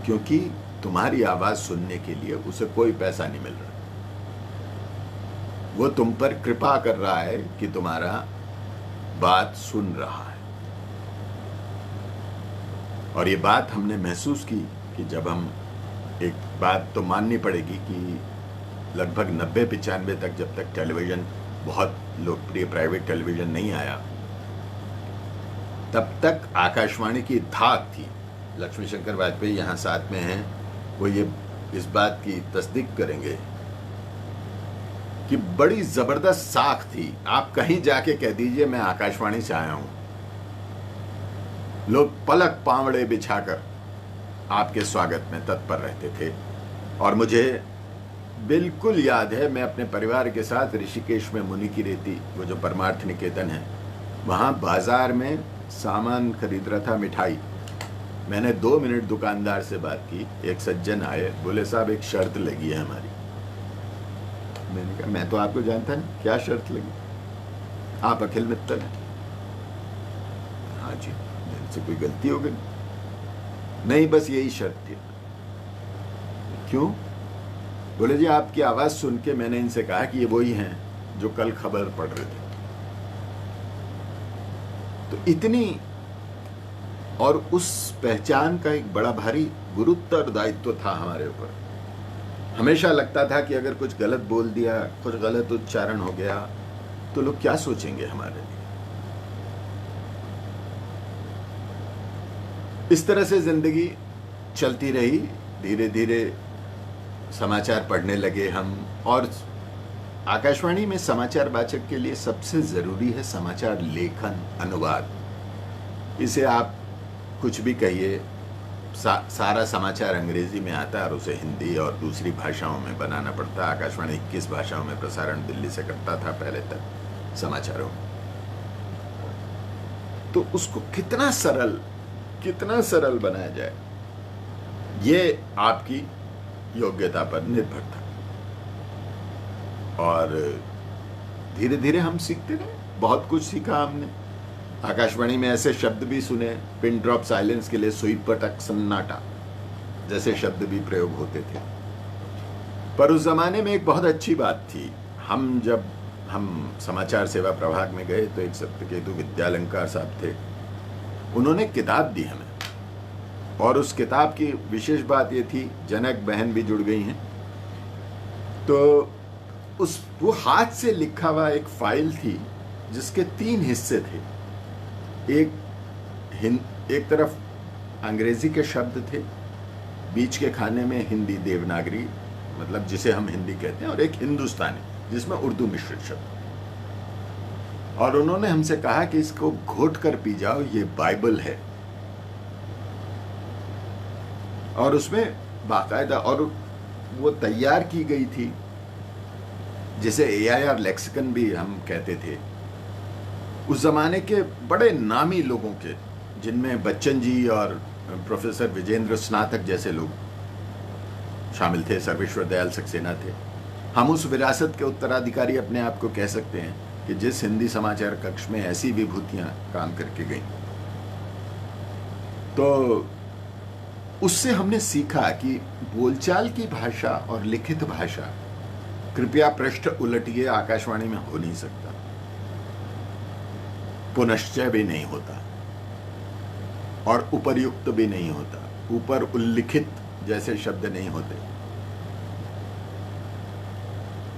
क्योंकि तुम्हारी आवाज सुनने के लिए उसे कोई पैसा नहीं मिल रहा। वो तुम पर कृपा कर रहा है कि तुम्हारा बात सुन रहा है। और ये बात हमने महसूस की कि जब हम, एक बात तो माननी पड़ेगी कि लगभग 90-95 तक, जब तक टेलीविज़न बहुत लोकप्रिय प्राइवेट टेलीविज़न नहीं आया, तब तक आकाशवाणी की धाक थी। लक्ष्मी शंकर वाजपेयी यहाँ साथ में हैं, वो ये इस बात की तस्दीक करेंगे कि बड़ी ज़बरदस्त साख थी। आप कहीं जाके कह दीजिए मैं आकाशवाणी से आया हूँ, लोग पलक पावड़े बिछाकर आपके स्वागत में तत्पर रहते थे। और मुझे बिल्कुल याद है, मैं अपने परिवार के साथ ऋषिकेश में मुनि की रेती, वो जो परमार्थ निकेतन है, वहाँ बाजार में सामान खरीद रहा था, मिठाई, मैंने 2 मिनट दुकानदार से बात की, एक सज्जन आए, बोले साहब एक शर्त लगी है हमारी। मैंने कहा मैं तो आपको जानता नहीं, क्या शर्त लगी? आप अखिल मित्तल हैं? हाँ जी। मेरे से कोई गलती हो गई? नहीं, बस यही शर्त थी। क्यों? बोले जी आपकी आवाज सुन के मैंने इनसे कहा कि ये वही हैं जो कल खबर पढ़ रहे थे। तो इतनी, और उस पहचान का एक बड़ा भारी गुरुत्व दायित्व था हमारे ऊपर। हमेशा लगता था कि अगर कुछ गलत बोल दिया, कुछ गलत उच्चारण हो गया तो लोग क्या सोचेंगे हमारे लिए। इस तरह से जिंदगी चलती रही। धीरे धीरे समाचार पढ़ने लगे हम, और आकाशवाणी में समाचार वाचक के लिए सबसे जरूरी है समाचार लेखन, अनुवाद। इसे आप कुछ भी कहिए, सारा समाचार अंग्रेजी में आता है और उसे हिंदी और दूसरी भाषाओं में बनाना पड़ता है। आकाशवाणी 21 भाषाओं में प्रसारण दिल्ली से करता था पहले तक समाचारों में। तो उसको कितना सरल बनाया जाए, ये आपकी योग्यता पर निर्भर था। और धीरे धीरे हम सीखते रहे, बहुत कुछ सीखा हमने। आकाशवाणी में ऐसे शब्द भी सुने, पिन ड्रॉप साइलेंस के लिए सुई पटक सन्नाटा जैसे शब्द भी प्रयोग होते थे। पर उस जमाने में एक बहुत अच्छी बात थी। जब हम समाचार सेवा प्रभाग में गए तो एक सत्यकेतु विद्यालंकार साहब थे, उन्होंने किताब दी हमें। और उस किताब की विशेष बात ये थी, जनक बहन भी जुड़ गई हैं, तो वो हाथ से लिखा हुआ एक फाइल थी जिसके 3 हिस्से थे। एक तरफ अंग्रेजी के शब्द थे, बीच के खाने में हिंदी देवनागरी, मतलब जिसे हम हिंदी कहते हैं, और एक हिंदुस्तानी जिसमें उर्दू मिश्रित शब्द। और उन्होंने हमसे कहा कि इसको घोट कर पी जाओ, ये बाइबल है। और उसमें बाकायदा, और वो तैयार की गई थी, जिसे AIR लेक्सिकन भी हम कहते थे। उस जमाने के बड़े नामी लोगों के, जिनमें बच्चन जी और प्रोफेसर विजेंद्र स्नातक जैसे लोग शामिल थे, सर्वेश्वर दयाल सक्सेना थे। हम उस विरासत के उत्तराधिकारी अपने आप को कह सकते हैं कि जिस हिंदी समाचार कक्ष में ऐसी विभूतियां काम करके गई। तो उससे हमने सीखा कि बोलचाल की भाषा और लिखित भाषा, कृपया पृष्ठ उलटिए, आकाशवाणी में हो नहीं सकता, पुनश्चय भी नहीं होता और उपर्युक्त भी नहीं होता, ऊपर उल्लिखित जैसे शब्द नहीं होते।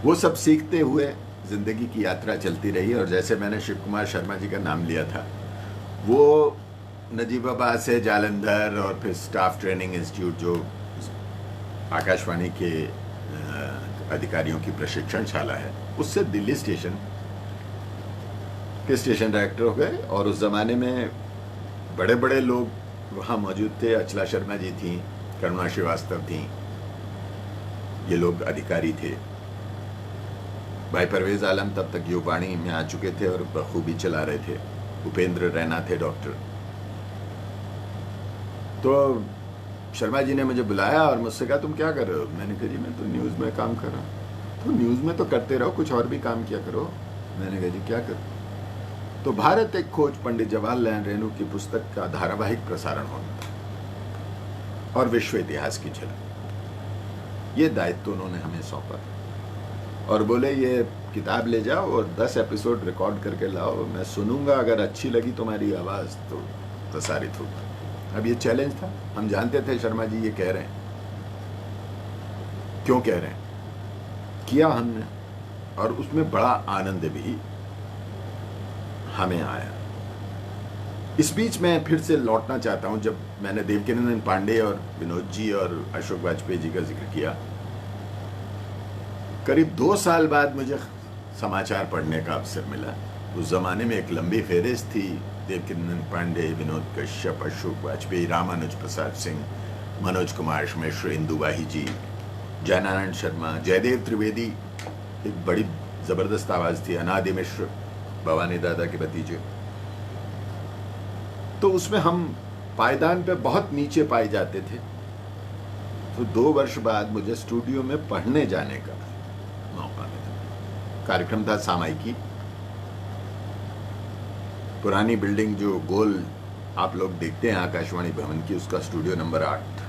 वो सब सीखते हुए जिंदगी की यात्रा चलती रही। और जैसे मैंने शिव कुमार शर्मा जी का नाम लिया था, वो नजीबाबाद से जालंधर और फिर स्टाफ ट्रेनिंग इंस्टीट्यूट, जो आकाशवाणी के अधिकारियों की प्रशिक्षणशाला है, उससे दिल्ली स्टेशन के स्टेशन डायरेक्टर हो गए। और उस जमाने में बड़े बड़े लोग वहाँ मौजूद थे। अचला शर्मा जी थी, करुणा श्रीवास्तव थी, ये लोग अधिकारी थे। भाई परवेज आलम तब तक युवाणी में आ चुके थे और बखूबी चला रहे थे। उपेंद्र रैना थे डॉक्टर। तो शर्मा जी ने मुझे बुलाया और मुझसे कहा तुम क्या कर रहे हो? मैंने कहा जी मैं तो न्यूज़ में काम कर रहा हूँ। तो न्यूज़ में तो करते रहो, कुछ और भी काम किया करो। मैंने कहा जी क्या करूँ? तो भारत एक खोज पंडित जवाहरलाल नेहरू की पुस्तक का धारावाहिक प्रसारण होना था और विश्व इतिहास की झलक। ये दायित्व उन्होंने हमें सौंपा और बोले ये किताब ले जाओ और 10 एपिसोड रिकॉर्ड करके लाओ, मैं सुनूंगा, अगर अच्छी लगी तुम्हारी आवाज़ तो प्रसारित होगा। अब ये चैलेंज था। हम जानते थे शर्मा जी ये कह रहे हैं, क्यों कह रहे हैं, किया हमने, और उसमें बड़ा आनंद भी हमें आया। इस बीच मैं फिर से लौटना चाहता हूं, जब मैंने देवकीनंदन पांडे और विनोद जी और अशोक वाजपेयी जी का जिक्र किया, करीब 2 साल बाद मुझे समाचार पढ़ने का अवसर मिला। उस जमाने में एक लंबी फेहरिस्त थी, देवकीनंदन पांडे, विनोद कश्यप, अशोक वाजपेयी, रामानुज प्रसाद सिंह, मनोज कुमार मिश्र, इंदुवाही जी, जयनारायण शर्मा, जयदेव त्रिवेदी, एक बड़ी जबरदस्त आवाज थी, अनादि मिश्र, भवानी दादा के भतीजे। तो उसमें हम पायदान पे बहुत नीचे पाए जाते थे। तो 2 वर्ष बाद मुझे स्टूडियो में पढ़ने जाने का मौका मिला। कार्यक्रम था सामायिकी। पुरानी बिल्डिंग जो गोल आप लोग देखते हैं आकाशवाणी भवन की, उसका स्टूडियो नंबर 8।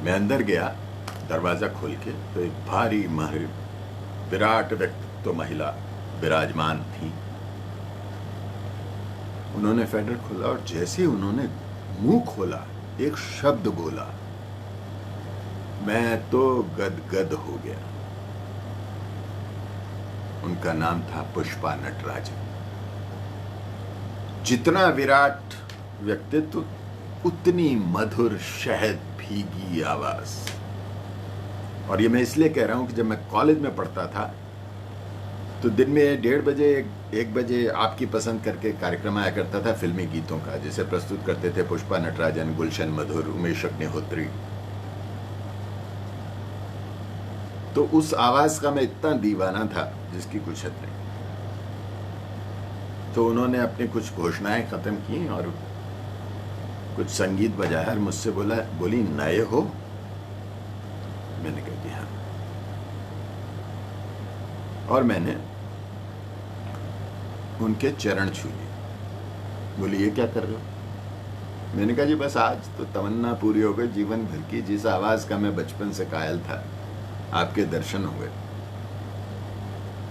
मैं अंदर गया दरवाजा खोल के, तो एक भारी महर विराट व्यक्तित्व महिला विराजमान थी। उन्होंने फेडर खोला और जैसे ही उन्होंने मुंह खोला, एक शब्द बोला, मैं तो गदगद हो गया। उनका नाम था पुष्पा नटराजन। जितना विराट व्यक्तित्व, उतनी मधुर शहद भीगी आवाज। और ये मैं इसलिए कह रहा हूं कि जब मैं कॉलेज में पढ़ता था तो दिन में 1:30 बजे 1 बजे आपकी पसंद करके कार्यक्रम आया करता था फिल्मी गीतों का, जिसे प्रस्तुत करते थे पुष्पा नटराजन, गुलशन मधुर, उमेश अग्निहोत्री। तो उस आवाज का मैं इतना दीवाना था जिसकी कुछ हद नहीं। तो उन्होंने अपनी कुछ घोषणाएं खत्म की और कुछ संगीत बजाया और मुझसे बोली नए हो? मैंने कहा कि हाँ। और मैंने उनके चरण छू लिए। बोली ये क्या कर रहे हो? मैंने कहा जी बस आज तो तमन्ना पूरी हो गई जीवन भर की, जिस आवाज का मैं बचपन से कायल था, आपके दर्शन हो गए।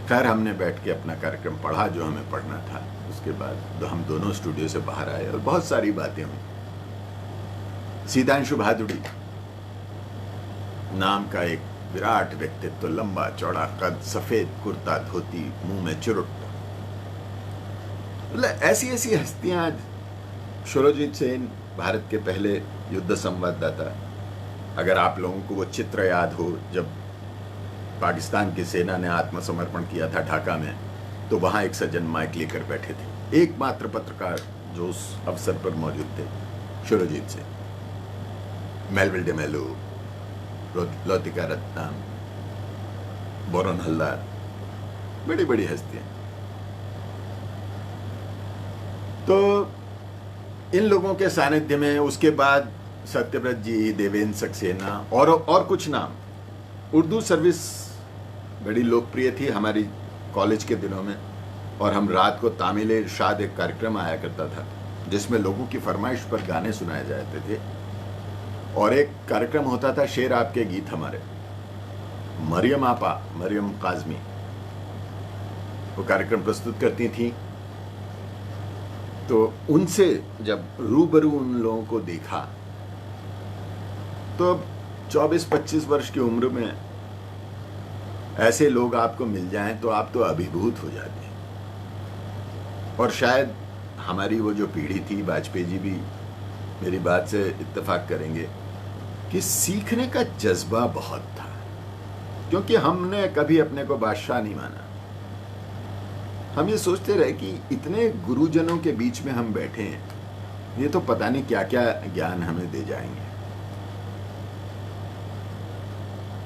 खैर हमने बैठ के अपना कार्यक्रम पढ़ा जो हमें पढ़ना था। उसके बाद हम दोनों स्टूडियो से बाहर आए और बहुत सारी बातें हुई। सीतांशु भादुड़ी नाम का एक विराट व्यक्तित्व, लंबा चौड़ा कद, सफेद कुर्ता धोती, मुंह में चुरुट, मतलब ऐसी ऐसी हस्तियां। शुरजीत सेन, भारत के पहले युद्ध संवाददाता। अगर आप लोगों को वो चित्र याद हो, जब पाकिस्तान की सेना ने आत्मसमर्पण किया था ढाका में, तो वहां एक सज्जन माइक लेकर बैठे थे। एकमात्र पत्रकार जो उस अवसर पर मौजूद थे, शुरजीत सेन। मेलविल डेमेलो, लौतिका रत्नम, बोरन हल्दार, बड़ी बड़ी हस्तियां। तो इन लोगों के सानिध्य में उसके बाद सत्यव्रत जी, देवेंद्र सक्सेना और कुछ नाम। उर्दू सर्विस बड़ी लोकप्रिय थी हमारी कॉलेज के दिनों में, और हम रात को तामिल इरशाद एक कार्यक्रम आया करता था जिसमें लोगों की फरमाइश पर गाने सुनाए जाते थे। और एक कार्यक्रम होता था शेर आपके गीत हमारे। मरियम आपा, मरियम काजमी वो कार्यक्रम प्रस्तुत करती थी। तो उनसे जब रूबरू उन लोगों को देखा, तो 24-25 वर्ष की उम्र में ऐसे लोग आपको मिल जाएं तो आप तो अभिभूत हो जाते हैं। और शायद हमारी वो जो पीढ़ी थी, वाजपेयी जी भी मेरी बात से इत्तेफाक करेंगे कि सीखने का जज्बा बहुत था, क्योंकि हमने कभी अपने को बादशाह नहीं माना। हम ये सोचते रहे कि इतने गुरुजनों के बीच में हम बैठे हैं, ये तो पता नहीं क्या क्या ज्ञान हमें दे जाएंगे।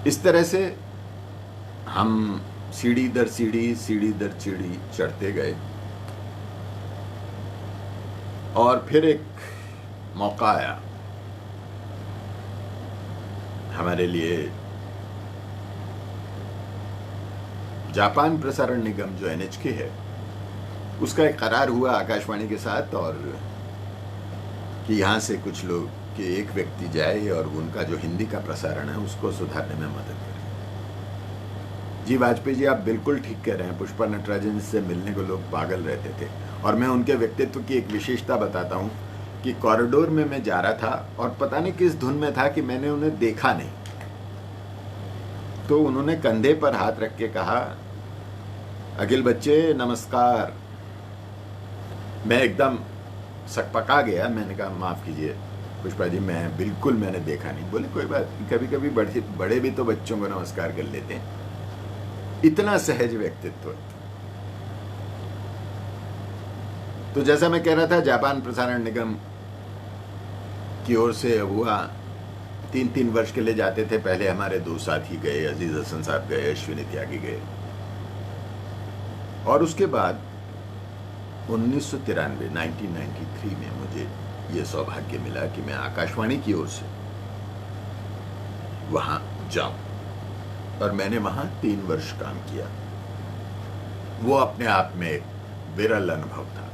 इस तरह से हम सीढ़ी दर सीढ़ी, सीढ़ी दर सीढ़ी चढ़ते गए। और फिर एक मौका आया हमारे लिए। जापान प्रसारण निगम जो NHK है, उसका एक करार हुआ आकाशवाणी के साथ, और कि यहाँ से कुछ लोग कि एक व्यक्ति जाए और उनका जो हिंदी का प्रसारण है उसको सुधारने में मदद करे। जी वाजपेयी जी, आप बिल्कुल ठीक कह रहे हैं। पुष्पा नटराजन से मिलने को लोग पागल रहते थे। और मैं उनके व्यक्तित्व की एक विशेषता बताता हूँ कि कॉरिडोर में मैं जा रहा था और पता नहीं किस धुन में था कि मैंने उन्हें देखा नहीं। तो उन्होंने कंधे पर हाथ रख के कहा, अखिल बच्चे नमस्कार। मैं एकदम सकपका गया। मैंने कहा माफ कीजिए पुष्पा जी, मैंने देखा नहीं। बोले कोई बात, कभी कभी बड़े भी तो बच्चों को नमस्कार कर लेते हैं। इतना सहज व्यक्तित्व। तो जैसा मैं कह रहा था, जापान प्रसारण निगम की ओर से हुआ 3-3 वर्ष के लिए जाते थे। पहले हमारे 2 साथी गए, अजीज हसन साहब गए, अश्विनी त्यागी गए। और उसके बाद 1993 में मुझे ये सौभाग्य मिला कि मैं आकाशवाणी की ओर से वहां जाऊं और मैंने वहां 3 वर्ष काम किया। वो अपने आप में एक विरल अनुभव था।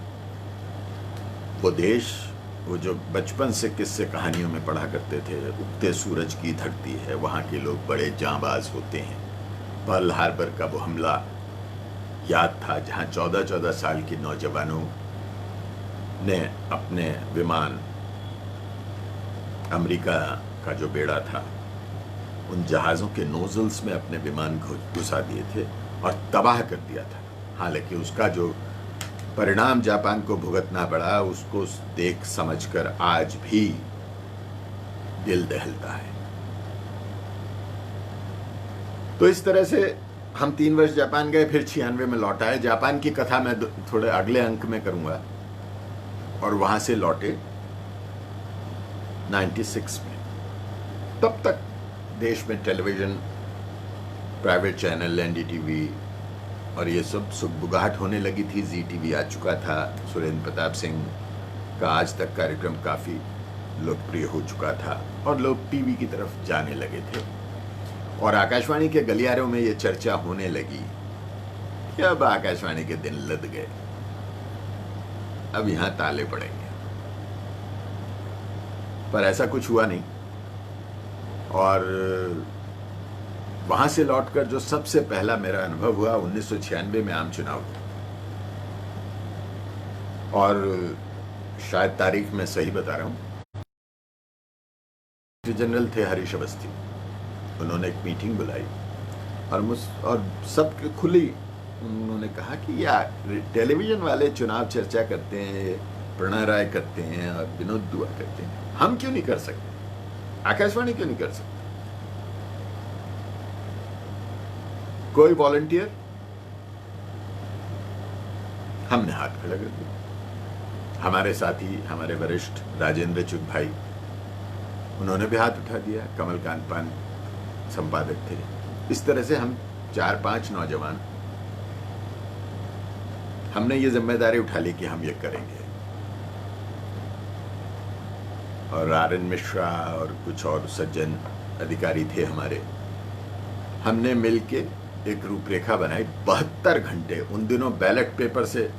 वो देश, वो जो बचपन से किस्से कहानियों में पढ़ा करते थे, उगते सूरज की धरती है, वहाँ के लोग बड़े जांबाज होते हैं। पर्ल हार्बर का वो हमला याद था, जहाँ 14-14 साल के नौजवानों ने अपने विमान, अमेरिका का जो बेड़ा था, उन जहाज़ों के नोजल्स में अपने विमान घुसा दिए थे और तबाह कर दिया था। हालांकि उसका जो परिणाम जापान को भुगतना पड़ा, उसको देख समझकर आज भी दिल दहलता है। तो इस तरह से हम 3 वर्ष जापान गए, फिर 96 में लौट आए। जापान की कथा मैं थोड़े अगले अंक में करूंगा। और वहां से लौटे 96 में। तब तक देश में टेलीविजन, प्राइवेट चैनल, एनडीटीवी और ये सब सुगबुगाहट होने लगी थी। जी टीवी आ चुका था। सुरेंद्र प्रताप सिंह का आज तक कार्यक्रम काफ़ी लोकप्रिय हो चुका था और लोग टीवी की तरफ जाने लगे थे। और आकाशवाणी के गलियारों में ये चर्चा होने लगी कि अब आकाशवाणी के दिन लद गए, अब यहां ताले पड़ेंगे। पर ऐसा कुछ हुआ नहीं। और वहां से लौटकर जो सबसे पहला मेरा अनुभव हुआ 1996 में आम चुनाव था। और शायद तारीख में सही बता रहा हूं, जनरल थे हरीश अवस्थी। उन्होंने एक मीटिंग बुलाई और सब खुली उन्होंने कहा कि यार टेलीविजन वाले चुनाव चर्चा करते हैं, प्रणय राय करते हैं और विनोद दुआ करते हैं, हम क्यों नहीं कर सकते? आकाशवाणी क्यों नहीं कर सकते? कोई वॉलंटियर? हमने हाथ खड़ा कर दिया। हमारे साथी, हमारे वरिष्ठ राजेंद्र चुग भाई, उन्होंने भी हाथ उठा दिया। कमलकांत पान संपादक थे। इस तरह से हम 4-5 नौजवान, हमने ये जिम्मेदारी उठा ली कि हम ये करेंगे। और आर एन मिश्रा और कुछ और सज्जन अधिकारी थे हमारे। हमने मिलके एक रूपरेखा बनाई। 72 घंटे, उन दिनों बैलेट पेपर से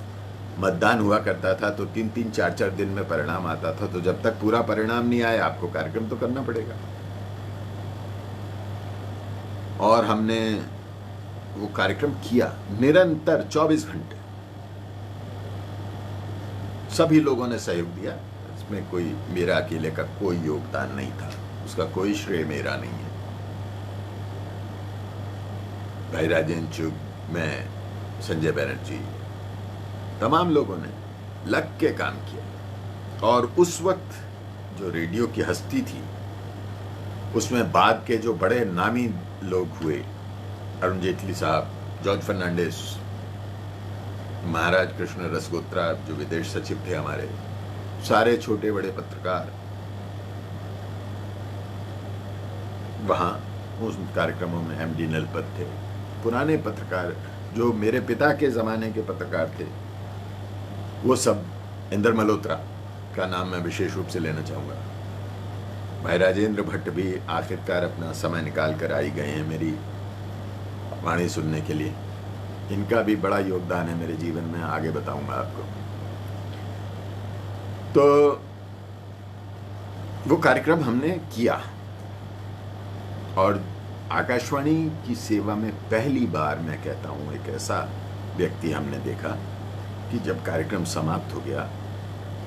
मतदान हुआ करता था, तो 3-3, 4-4 दिन में परिणाम आता था। तो जब तक पूरा परिणाम नहीं आया, आपको कार्यक्रम तो करना पड़ेगा। और हमने वो कार्यक्रम किया निरंतर 24 घंटे। सभी लोगों ने सहयोग दिया। इसमें कोई मेरा अकेले का कोई योगदान नहीं था, उसका कोई श्रेय मेरा नहीं है। भाई राजेंद्र चुग, मैं, संजय बैनर्जी, तमाम लोगों ने लग के काम किया। और उस वक्त जो रेडियो की हस्ती थी, उसमें बाद के जो बड़े नामी लोग हुए, अरुण जेटली साहब, जॉर्ज फर्नांडिस, महाराज कृष्ण रसगोत्रा जो विदेश सचिव थे हमारे, सारे छोटे बड़े पत्रकार वहां उस कार्यक्रमों में, एमडी नलपत थे, पुराने पत्रकार जो मेरे पिता के ज़माने के पत्रकार थे, वो सब, इंदर मल्होत्रा का नाम मैं विशेष रूप से लेना चाहूँगा। भाई राजेंद्र भट्ट भी आखिरकार अपना समय निकाल कर आई गए हैं मेरी वाणी सुनने के लिए। इनका भी बड़ा योगदान है मेरे जीवन में, आगे बताऊंगा आपको। तो वो कार्यक्रम हमने किया और आकाशवाणी की सेवा में पहली बार, मैं कहता हूँ, एक ऐसा व्यक्ति हमने देखा कि जब कार्यक्रम समाप्त हो गया,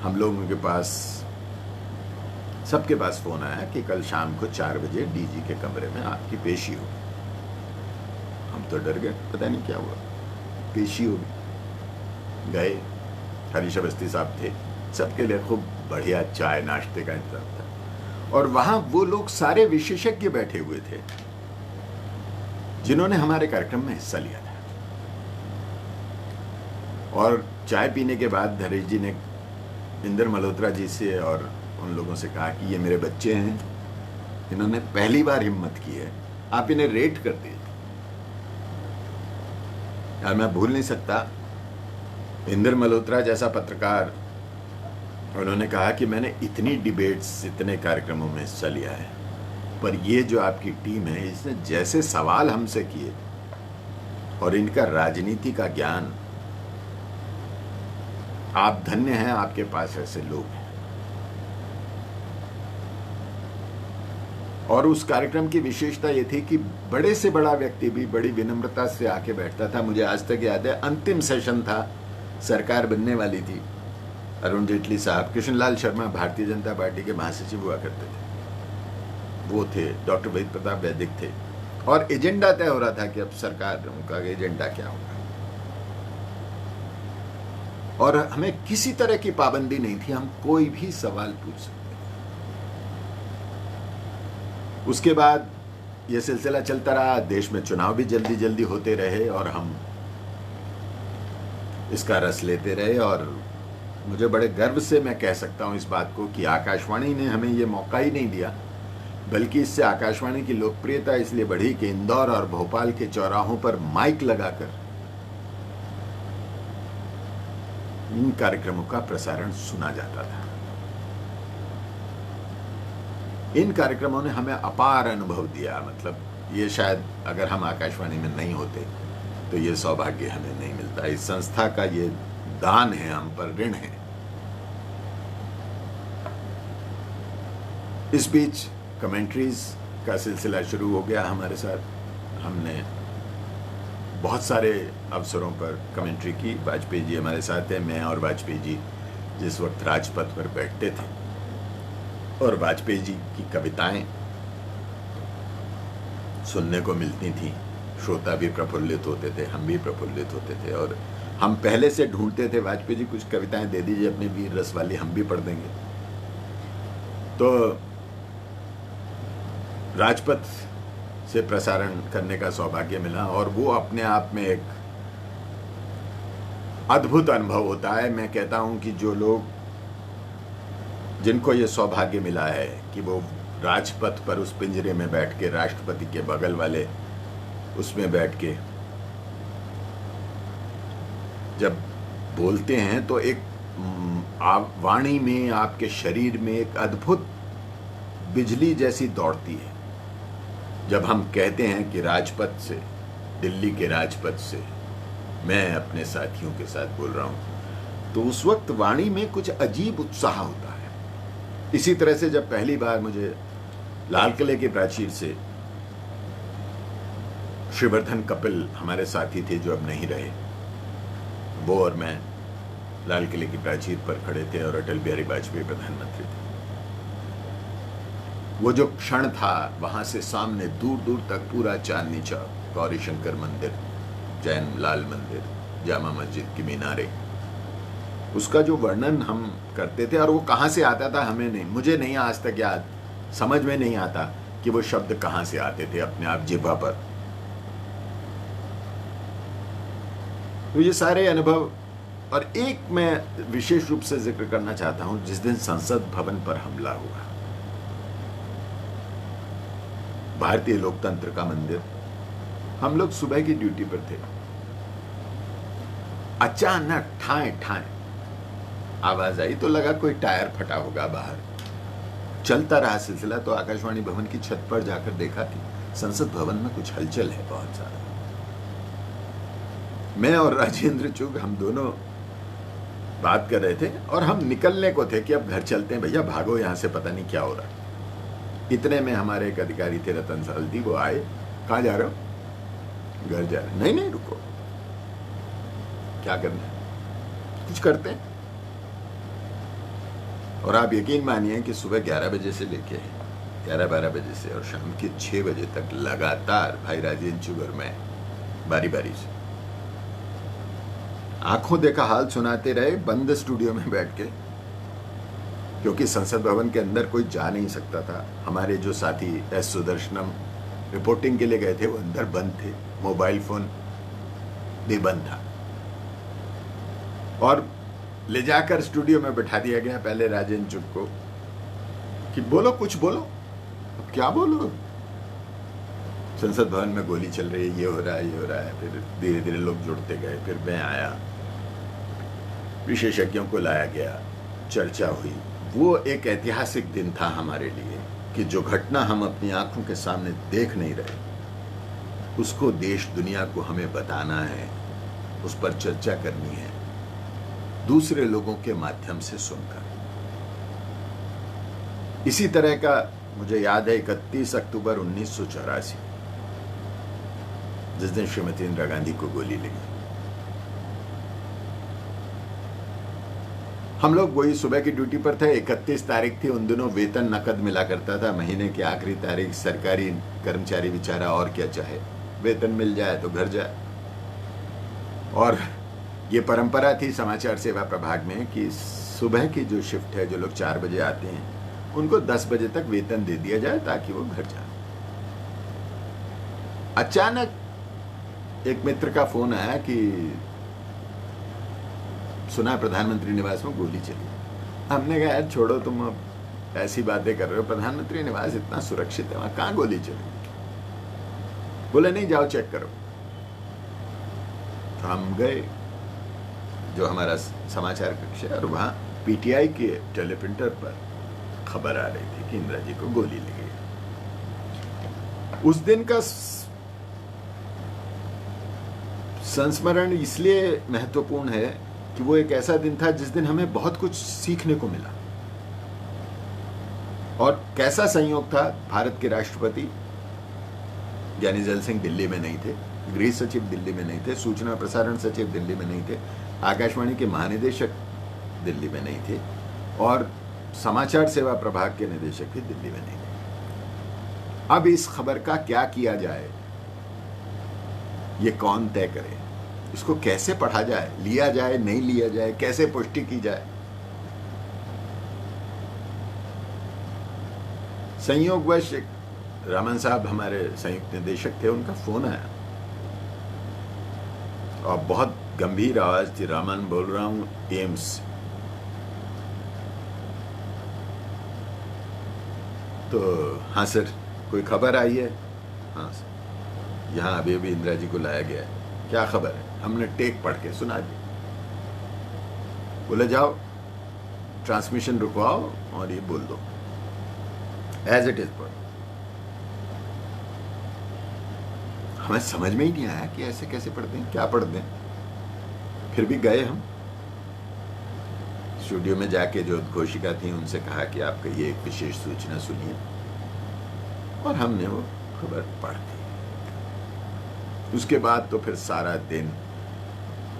हम लोगों के पास, सबके पास फोन आया कि कल शाम को 4 बजे डीजी के कमरे में आपकी पेशी होगी। हम तो डर गए, पता नहीं क्या हुआ, पेशी होगी। गए, हरीश अवस्थी साहब थे, सबके लिए खूब बढ़िया चाय नाश्ते का इंतजाम था। और वहां वो लोग सारे विशेषज्ञ बैठे हुए थे जिन्होंने हमारे कार्यक्रम में हिस्सा लिया था। और चाय पीने के बाद हरीश जी ने इंदर मल्होत्रा जी से और उन लोगों से कहा कि ये मेरे बच्चे हैं, इन्होंने पहली बार हिम्मत की है, आप इन्हें रेट कर दीजिए। यार मैं भूल नहीं सकता, इंद्र मल्होत्रा जैसा पत्रकार, उन्होंने कहा कि मैंने इतनी डिबेट्स, इतने कार्यक्रमों में हिस्सा लिया है, पर ये जो आपकी टीम है, इसने जैसे सवाल हमसे किए और इनका राजनीति का ज्ञान, आप धन्य हैं, आपके पास ऐसे लोग हैं। और उस कार्यक्रम की विशेषता ये थी कि बड़े से बड़ा व्यक्ति भी बड़ी विनम्रता से आके बैठता था। मुझे आज तक याद है, अंतिम सेशन था, सरकार बनने वाली थी, अरुण जेटली साहब, कृष्णलाल शर्मा भारतीय जनता पार्टी के महासचिव हुआ करते थे, वो थे, डॉक्टर वेद प्रताप वैदिक थे, और एजेंडा तय हो रहा था कि अब सरकार, उनका एजेंडा क्या होगा। और हमें किसी तरह की पाबंदी नहीं थी, हम कोई भी सवाल पूछ सकते। उसके बाद यह सिलसिला चलता रहा, देश में चुनाव भी जल्दी जल्दी होते रहे और हम इसका रस लेते रहे। और मुझे बड़े गर्व से मैं कह सकता हूं इस बात को कि आकाशवाणी ने हमें यह मौका ही नहीं दिया, बल्कि इससे आकाशवाणी की लोकप्रियता इसलिए बढ़ी कि इंदौर और भोपाल के चौराहों पर माइक लगाकर इन कार्यक्रमों का प्रसारण सुना जाता था। इन कार्यक्रमों ने हमें अपार अनुभव दिया। मतलब ये शायद अगर हम आकाशवाणी में नहीं होते तो ये सौभाग्य हमें नहीं मिलता। इस संस्था का ये दान है, हम पर ऋण है। इस बीच कमेंट्रीज का सिलसिला शुरू हो गया हमारे साथ। हमने बहुत सारे अवसरों पर कमेंट्री की। वाजपेयी जी हमारे साथ हैं। मैं और वाजपेयी जी जिस वक्त राजपथ पर बैठते थे और वाजपेयी जी की कविताएं सुनने को मिलती थी, श्रोता भी प्रफुल्लित होते थे, हम भी प्रफुल्लित होते थे। और हम पहले से ढूंढते थे, वाजपेयी जी कुछ कविताएं दे दीजिए अपनी वीर रस वाली, हम भी पढ़ देंगे। तो राजपथ से प्रसारण करने का सौभाग्य मिला और वो अपने आप में एक अद्भुत अनुभव होता है। मैं कहता हूं कि जो लोग, जिनको ये सौभाग्य मिला है कि वो राजपथ पर उस पिंजरे में बैठ के, राष्ट्रपति के बगल वाले उसमें बैठ के जब बोलते हैं तो एक वाणी में, आपके शरीर में एक अद्भुत बिजली जैसी दौड़ती है। जब हम कहते हैं कि राजपथ से, दिल्ली के राजपथ से मैं अपने साथियों के साथ बोल रहा हूं, तो उस वक्त वाणी में कुछ अजीब उत्साह होता है। इसी तरह से जब पहली बार मुझे लाल किले की प्राचीर से श्रीवर्धन कपिल हमारे साथी थे जो अब नहीं रहे, वो और मैं लाल किले की प्राचीर पर खड़े थे और अटल बिहारी वाजपेयी प्रधानमंत्री थे। वो जो क्षण था, वहां से सामने दूर दूर तक पूरा चांदनी चौक, गौरी शंकर मंदिर, जैन लाल मंदिर, जामा मस्जिद की मीनारें, उसका जो वर्णन हम करते थे, और वो कहां से आता था हमें नहीं, मुझे नहीं आज तक याद, समझ में नहीं आता कि वो शब्द कहां से आते थे अपने आप जिह्वा पर। तो ये सारे अनुभव। और एक मैं विशेष रूप से जिक्र करना चाहता हूं, जिस दिन संसद भवन पर हमला हुआ, भारतीय लोकतंत्र का मंदिर, हम लोग सुबह की ड्यूटी पर थे। अचानक ठाए ठाए आवाज आई तो लगा कोई टायर फटा होगा बाहर। चलता रहा सिलसिला तो आकाशवाणी भवन की छत पर जाकर देखा कि संसद भवन में कुछ हलचल है बहुत ज्यादा। मैं और राजेंद्र चुग, हम दोनों बात कर रहे थे और हम निकलने को थे कि अब घर चलते हैं भैया, भागो यहां से, पता नहीं क्या हो रहा है। इतने में हमारे एक अधिकारी थे, रतन साल्दी, वो आए। कहाँ जा रहे हो? घर जा रहे। नहीं नहीं रुको, क्या करना है, कुछ करते हैं। और आप यकीन मानिए कि सुबह 11 बजे से लेके 11-12 बजे से और शाम के 6 बजे तक लगातार भाई राजेंद्र चुग और मैं बारी बारी से आंखों देखा हाल सुनाते रहे, बंद स्टूडियो में बैठ के, क्योंकि संसद भवन के अंदर कोई जा नहीं सकता था। हमारे जो साथी एस सुदर्शनम रिपोर्टिंग के लिए गए थे वो अंदर बंद थे, मोबाइल फोन भी बंद था। और ले जाकर स्टूडियो में बैठा दिया गया पहले राजेंद्र चुग को कि बोलो, कुछ बोलो। अब क्या बोलो, संसद भवन में गोली चल रही है, ये हो रहा है, ये हो रहा है। फिर धीरे धीरे लोग जुड़ते गए। फिर मैं आया, विशेषज्ञों को लाया गया, चर्चा हुई। वो एक ऐतिहासिक दिन था हमारे लिए कि जो घटना हम अपनी आंखों के सामने देख नहीं रहे, उसको देश दुनिया को हमें बताना है, उस पर चर्चा करनी है, दूसरे लोगों के माध्यम से सुनकर। इसी तरह का मुझे याद है 31 अक्टूबर 1984, जिस दिन श्रीमती इंदिरा गांधी को गोली लगी। हम लोग वही सुबह की ड्यूटी पर थे। 31 तारीख थी, उन दिनों वेतन नकद मिला करता था। महीने की आखिरी तारीख सरकारी कर्मचारी बेचारा और क्या चाहे, वेतन मिल जाए तो घर जाए। और ये परंपरा थी समाचार सेवा प्रभाग में कि सुबह की जो शिफ्ट है, जो लोग 4 बजे आते हैं, उनको 10 बजे तक वेतन दे दिया जाए ताकि वो घर जाए। अचानक एक मित्र का फोन आया कि सुना प्रधानमंत्री निवास में गोली चली। हमने कहा यार छोड़ो, तुम अब ऐसी बातें कर रहे हो, प्रधानमंत्री निवास इतना सुरक्षित है, वहां कहां गोली चली? बोले नहीं, जाओ चेक करो। तो हम गए, जो हमारा समाचार कक्ष है, और वहां पीटीआई के टेलीप्रिंटर पर खबर आ रही थी कि इंदिरा जी को गोली लगी। उस दिन का संस्मरण इसलिए महत्वपूर्ण है कि वो एक ऐसा दिन था जिस दिन हमें बहुत कुछ सीखने को मिला। और कैसा संयोग था, भारत के राष्ट्रपति ज्ञानी जैल सिंह दिल्ली में नहीं थे, गृह सचिव दिल्ली में नहीं थे, सूचना प्रसारण सचिव दिल्ली में नहीं थे, आकाशवाणी के महानिदेशक दिल्ली में नहीं थे, और समाचार सेवा प्रभाग के निदेशक भी दिल्ली में नहीं थे। अब इस खबर का क्या किया जाए, ये कौन तय करे? इसको कैसे पढ़ा जाए, लिया जाए, नहीं लिया जाए, कैसे पुष्टि की जाए? संयोगवश रामन साहब हमारे संयुक्त निदेशक थे, उनका फोन आया और बहुत गंभीर आवाज थी, रामन बोल रहा हूं एम्स। तो हाँ सर, कोई खबर आई है? हाँ सर, यहाँ अभी अभी इंदिरा जी को लाया गया है। क्या खबर है? हमने टेक पढ़ के सुना दी। बोले जाओ ट्रांसमिशन रुकवाओ और ये बोल दो एज इट इज पढ़ो। हमें समझ में ही नहीं आया कि ऐसे कैसे पढ़ते हैं, क्या पढ़ते हैं। फिर भी गए हम स्टूडियो में, जाके जो उद्घोषिका थी उनसे कहा कि आप कहिए, एक विशेष सूचना सुनिए, और हमने वो खबर पढ़ दी। उसके बाद तो फिर सारा दिन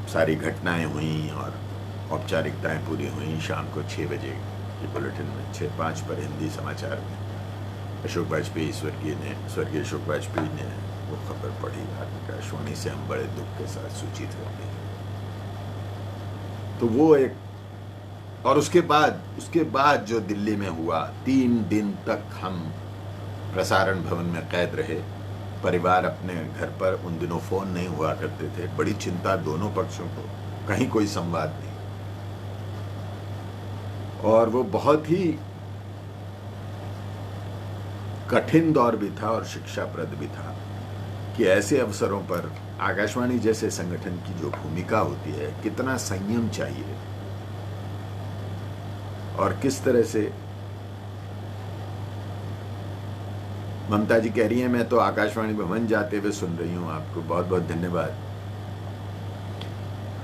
सारी घटनाएं हुई और औपचारिकताएं पूरी हुई। शाम को 6 बजे के बुलेटिन में 6:05 पर हिंदी समाचार में अशोक वाजपेयी स्वर्गीय अशोक वाजपेयी ने वो खबर पढ़ी। आकाशवाणी से हम बड़े दुख के साथ सूचित करते हैं। तो वो एक, और उसके बाद जो दिल्ली में हुआ, 3 दिन तक हम प्रसारण भवन में कैद रहे। परिवार अपने घर पर, उन दिनों फोन नहीं हुआ करते थे, बड़ी चिंता दोनों पक्षों को, कहीं कोई संवाद नहीं। और वो बहुत ही कठिन दौर भी था और शिक्षाप्रद भी था कि ऐसे अवसरों पर आकाशवाणी जैसे संगठन की जो भूमिका होती है, कितना संयम चाहिए और किस तरह से। ममता जी कह रही हैं मैं तो आकाशवाणी भवन जाते हुए सुन रही हूं आपको, बहुत बहुत धन्यवाद।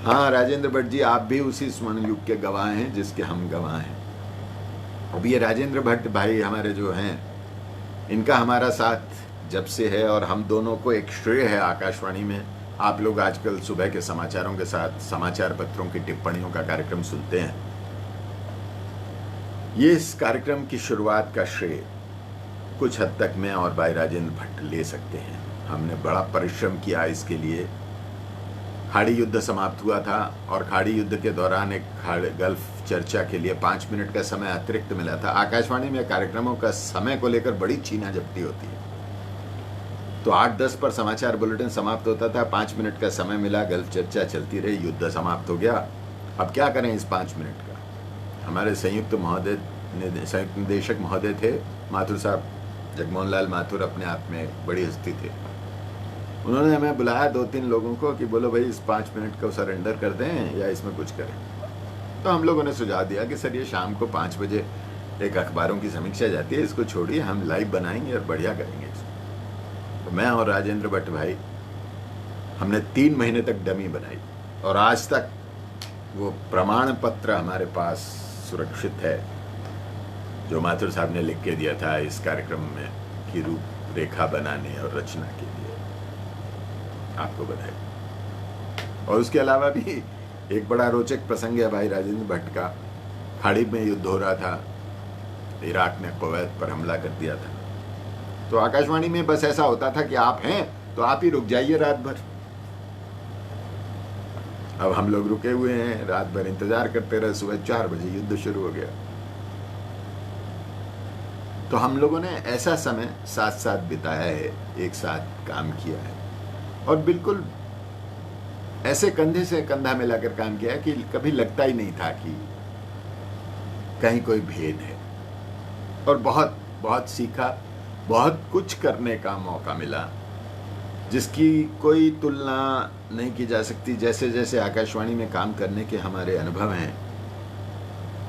हाँ राजेंद्र भट्ट जी, आप भी उसी स्वर्ण युग के गवाह हैं जिसके हम गवाह हैं। अब ये राजेंद्र भट्ट भाई हमारे जो हैं, इनका हमारा साथ जब से है, और हम दोनों को एक श्रेय है आकाशवाणी में। आप लोग आजकल सुबह के समाचारों के साथ समाचार पत्रों की टिप्पणियों का कार्यक्रम सुनते हैं। ये इस कार्यक्रम की शुरुआत का श्रेय कुछ हद तक मैं और भाई राजेंद्र भट्ट ले सकते हैं। हमने बड़ा परिश्रम किया इसके लिए। खाड़ी युद्ध समाप्त हुआ था और खाड़ी युद्ध के दौरान एक गल्फ चर्चा के लिए 5 मिनट का समय अतिरिक्त मिला था। आकाशवाणी में कार्यक्रमों का समय को लेकर बड़ी छीना झपटी होती है, तो 8:10 पर समाचार बुलेटिन समाप्त होता था, 5 मिनट का समय मिला, गल्फ चर्चा चलती रही, युद्ध समाप्त हो गया। अब क्या करें इस 5 मिनट का? हमारे संयुक्त निदेशक महोदय थे माथुर साहब, जगमोहन लाल माथुर, अपने आप में बड़ी हस्ती थे। उन्होंने हमें बुलाया 2-3 लोगों को कि बोलो भाई इस 5 मिनट को सरेंडर कर दें या इसमें कुछ करें। तो हम लोगों ने सुझाव दिया कि सर ये शाम को 5 बजे एक अखबारों की समीक्षा जाती है, इसको छोड़िए, हम लाइव बनाएंगे और बढ़िया करेंगे इसको। तो मैं और राजेंद्र भट्ट भाई हमने 3 महीने तक डमी बनाई और आज तक वो प्रमाण पत्र हमारे पास सुरक्षित है जो माथुर साहब ने लिख के दिया था इस कार्यक्रम में की रूपरेखा बनाने और रचना के लिए। आपको बताइए। और उसके अलावा भी एक बड़ा रोचक प्रसंग है भाई राजेंद्र भट्ट का। खाड़ी में युद्ध हो रहा था, इराक ने कुवैत पर हमला कर दिया था, तो आकाशवाणी में बस ऐसा होता था कि आप हैं तो आप ही रुक जाइए रात भर। अब हम लोग रुके हुए हैं, रात भर इंतजार करते रहे, सुबह 4 बजे युद्ध शुरू हो गया। तो हम लोगों ने ऐसा समय साथ साथ बिताया है, एक साथ काम किया है और बिल्कुल ऐसे कंधे से कंधा मिलाकर काम किया है कि कभी लगता ही नहीं था कि कहीं कोई भेद है। और बहुत बहुत सीखा, बहुत कुछ करने का मौका मिला जिसकी कोई तुलना नहीं की जा सकती। जैसे जैसे आकाशवाणी में काम करने के हमारे अनुभव हैं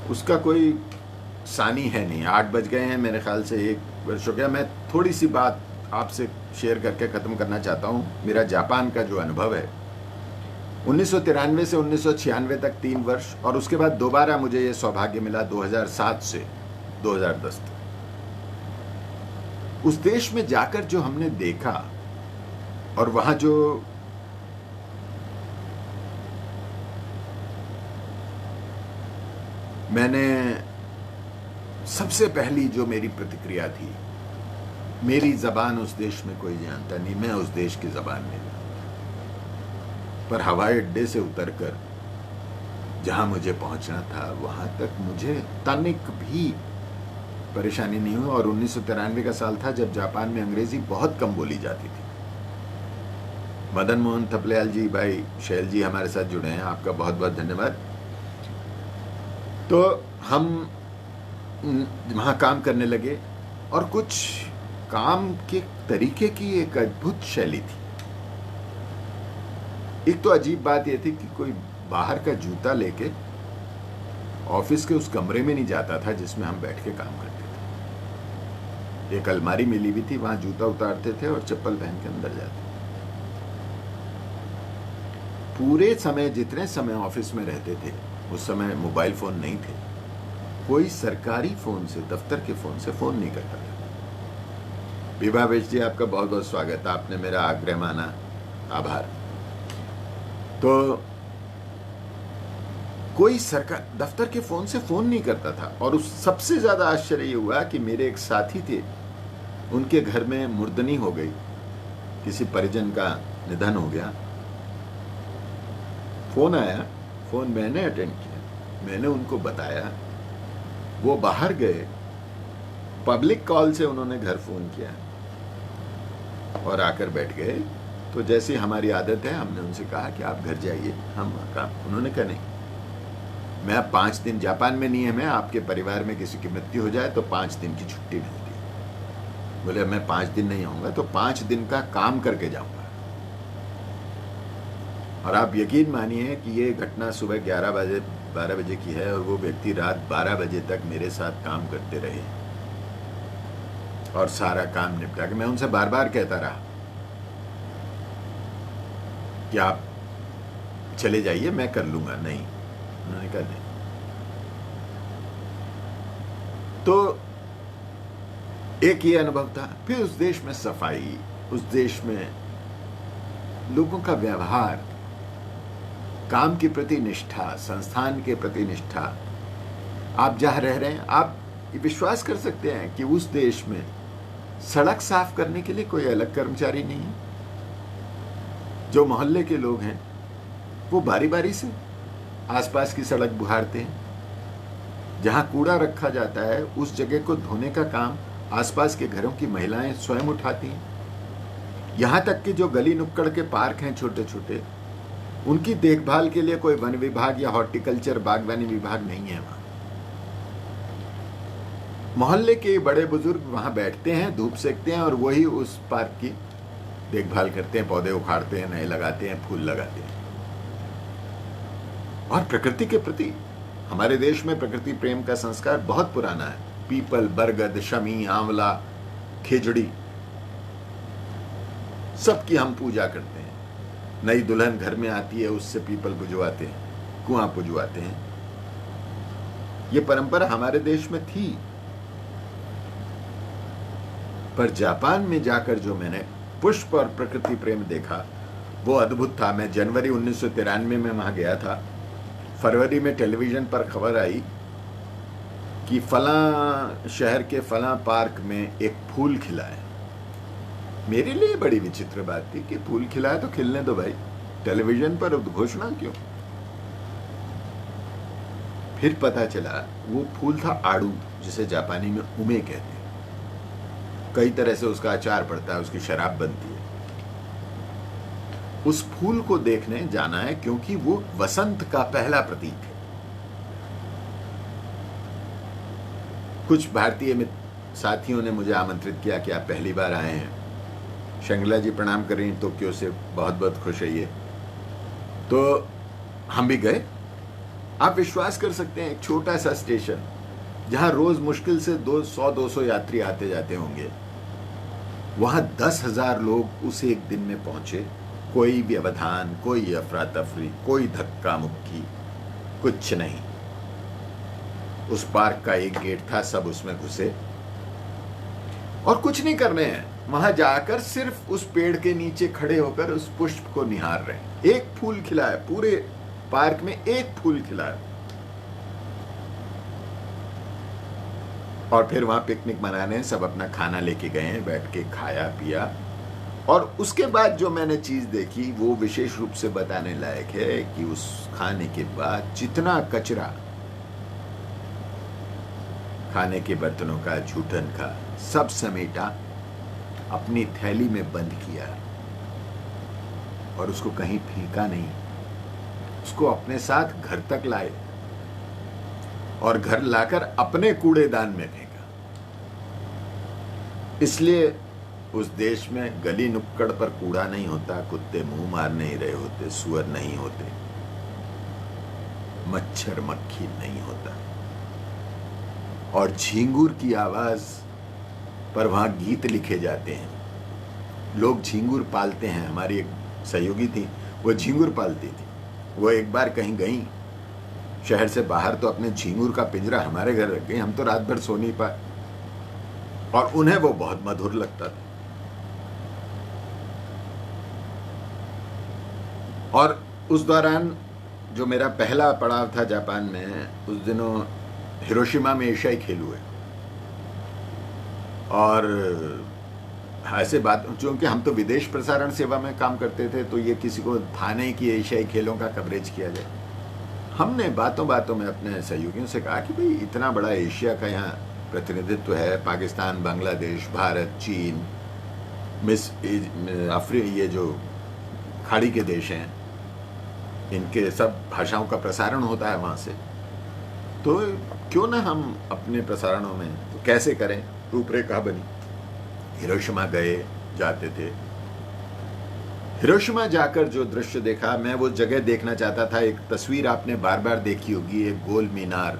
उसका कोई सानी है नहीं। 8 बज गए हैं, मेरे ख्याल से 1 वर्ष हो गया। मैं थोड़ी सी बात आपसे शेयर करके ख़त्म करना चाहता हूँ। मेरा जापान का जो अनुभव है 1993 से 1996 तक 3 वर्ष, और उसके बाद दोबारा मुझे ये सौभाग्य मिला 2007 से 2010 तक। उस देश में जाकर जो हमने देखा और वहां जो मैंने सबसे पहली जो मेरी प्रतिक्रिया थी, मेरी जबान उस देश में कोई जानता नहीं, मैं उस देश की जबान नहीं जानता, पर हवाई अड्डे से उतरकर जहां मुझे पहुंचना था वहां तक मुझे तनिक भी परेशानी नहीं हुई। और 1993 का साल था जब जापान में अंग्रेजी बहुत कम बोली जाती थी। मदन मोहन थपलियाल जी, भाई शैल जी हमारे साथ जुड़े हैं, आपका बहुत बहुत धन्यवाद। तो हम वहाँ काम करने लगे और कुछ काम के तरीके की एक अद्भुत शैली थी। एक तो अजीब बात यह थी कि कोई बाहर का जूता लेके ऑफिस के उस कमरे में नहीं जाता था जिसमें हम बैठ के काम करते थे। एक अलमारी मिली हुई थी, वहां जूता उतारते थे और चप्पल पहन के अंदर जाते। पूरे समय जितने समय ऑफिस में रहते थे उस समय मोबाइल फोन नहीं थे, कोई सरकारी फोन से, दफ्तर के फोन से फोन नहीं करता था। विभा बेश जी आपका बहुत बहुत स्वागत, आपने मेरा आग्रह माना, आभार। तो कोई सरकार दफ्तर के फोन से फोन नहीं करता था। और उस सबसे ज्यादा आश्चर्य हुआ कि मेरे एक साथी थे, उनके घर में मुर्दनी हो गई, किसी परिजन का निधन हो गया। फोन आया, फोन मैंने अटेंड किया, मैंने उनको बताया, वो बाहर गए, पब्लिक कॉल से उन्होंने घर फोन किया और आकर बैठ गए। तो जैसी हमारी आदत है हमने उनसे कहा कि आप घर जाइए, हम काम। उन्होंने कहा नहीं, मैं अब 5 दिन जापान में नहीं है, मैं आपके परिवार में किसी की मृत्यु हो जाए तो 5 दिन की छुट्टी मिलती है। बोले मैं 5 दिन नहीं आऊंगा तो 5 दिन का काम करके जाऊंगा। और आप यकीन मानिए कि ये घटना सुबह 12 बजे की है और वो व्यक्ति रात 12 बजे तक मेरे साथ काम करते रहे और सारा काम निपटा के। मैं उनसे बार बार कहता रहा कि आप चले जाइए, मैं कर लूंगा। नहीं, उन्होंने कहा नहीं। तो एक ये अनुभव था। फिर उस देश में सफाई, उस देश में लोगों का व्यवहार, काम के प्रति निष्ठा, संस्थान के प्रति निष्ठा। आप जहां रह रहे हैं, आप विश्वास कर सकते हैं कि उस देश में सड़क साफ करने के लिए कोई अलग कर्मचारी नहीं है। जो मोहल्ले के लोग हैं वो बारी बारी से आसपास की सड़क बुहारते हैं। जहां कूड़ा रखा जाता है उस जगह को धोने का काम आसपास के घरों की महिलाएं स्वयं उठाती हैं। यहां तक कि जो गली नुक्कड़ के पार्क हैं छोटे छोटे, उनकी देखभाल के लिए कोई वन विभाग या हॉर्टिकल्चर बागवानी विभाग नहीं है। वहां मोहल्ले के बड़े बुजुर्ग वहां बैठते हैं, धूप सेकते हैं और वही उस पार्क की देखभाल करते हैं, पौधे उखाड़ते हैं, नए लगाते हैं, फूल लगाते हैं। और प्रकृति के प्रति हमारे देश में प्रकृति प्रेम का संस्कार बहुत पुराना है। पीपल, बरगद, शमी, आंवला, खिजड़ी, सबकी हम पूजा करते हैं। नई दुल्हन घर में आती है, उससे पीपल पुजवाते हैं, कुआं पुजवाते हैं। ये परंपरा हमारे देश में थी। पर जापान में जाकर जो मैंने पुष्प और प्रकृति प्रेम देखा वो अद्भुत था। मैं जनवरी 1993 में वहां गया था। फरवरी में टेलीविजन पर खबर आई कि फलां शहर के फलां पार्क में एक फूल खिला है। मेरे लिए बड़ी विचित्र बात थी कि फूल खिला है तो खिलने दो भाई, टेलीविजन पर उद्घोषणा क्यों। फिर पता चला वो फूल था आड़ू, जिसे जापानी में उमे कहते हैं। कई तरह से उसका अचार पड़ता है, उसकी शराब बनती है। उस फूल को देखने जाना है क्योंकि वो वसंत का पहला प्रतीक है। कुछ भारतीय साथियों ने मुझे आमंत्रित किया कि आप पहली बार आए हैं। शंगला जी प्रणाम कर रही हैं टोक्यो से, बहुत बहुत खुश है ये। तो हम भी गए। आप विश्वास कर सकते हैं, एक छोटा सा स्टेशन जहां रोज मुश्किल से 100-200 यात्री आते जाते होंगे, वहां 10,000 लोग उस एक दिन में पहुंचे। कोई व्यवधान, कोई अफरा तफरी, कोई धक्का मुक्की, कुछ नहीं। उस पार्क का एक गेट था, सब उसमें घुसे और कुछ नहीं कर रहे हैं। वहां जाकर सिर्फ उस पेड़ के नीचे खड़े होकर उस पुष्प को निहार रहे हैं। एक फूल खिला है, पूरे पार्क में एक फूल खिला है। और फिर वहां पिकनिक मनाने सब अपना खाना लेके गए हैं, बैठ के खाया पिया। और उसके बाद जो मैंने चीज देखी वो विशेष रूप से बताने लायक है कि उस खाने के बाद जितना कचरा खाने के बर्तनों का, जूठन का, सब समेटा, अपनी थैली में बंद किया और उसको कहीं फेंका नहीं। उसको अपने साथ घर तक लाए और घर लाकर अपने कूड़ेदान में फेंका। इसलिए उस देश में गली नुक्कड़ पर कूड़ा नहीं होता, कुत्ते मुंह मार नहीं रहे होते, सुअर नहीं होते, मच्छर मक्खी नहीं होता, और झींगुर की आवाज पर वहां गीत लिखे जाते हैं। लोग झींगुर पालते हैं। हमारी एक सहयोगी थी, वो झींगुर पालती थी। वो एक बार कहीं गई शहर से बाहर, तो अपने झींगुर का पिंजरा हमारे घर रख गई। हम तो रात भर सो नहीं पाए और उन्हें वो बहुत मधुर लगता था। और उस दौरान जो मेरा पहला पड़ाव था जापान में, उस दिनों हिरोशिमा में एशियाई खेल हुए। और ऐसे बात, क्योंकि हम तो विदेश प्रसारण सेवा में काम करते थे, तो ये किसी को था नहीं कि एशियाई खेलों का कवरेज किया जाए। हमने बातों बातों में अपने सहयोगियों से कहा कि भाई इतना बड़ा एशिया का यहाँ प्रतिनिधित्व है, पाकिस्तान, बांग्लादेश, भारत, चीन, ये जो खाड़ी के देश हैं, इनके सब भाषाओं का प्रसारण होता है वहाँ से, तो क्यों ना हम अपने प्रसारणों में तो कैसे करें। रूपरेखा बनी। हिरोशिमा गए, जाते थे। हिरोशिमा जाकर जो दृश्य देखा, मैं वो जगह देखना चाहता था। एक तस्वीर आपने बार बार देखी होगी, एक गोल मीनार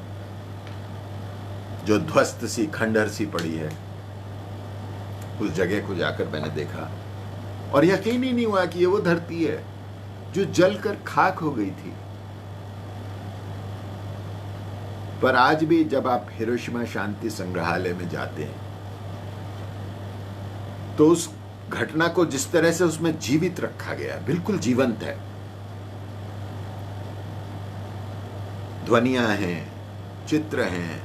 जो ध्वस्त सी, खंडहर सी पड़ी है। उस जगह को जाकर मैंने देखा और यकीन ही नहीं हुआ कि ये वो धरती है जो जलकर खाक हो गई थी। पर आज भी जब आप हिरोशिमा शांति संग्रहालय में जाते हैं तो उस घटना को जिस तरह से उसमें जीवित रखा गया, बिल्कुल जीवंत है। ध्वनियां हैं, चित्र हैं,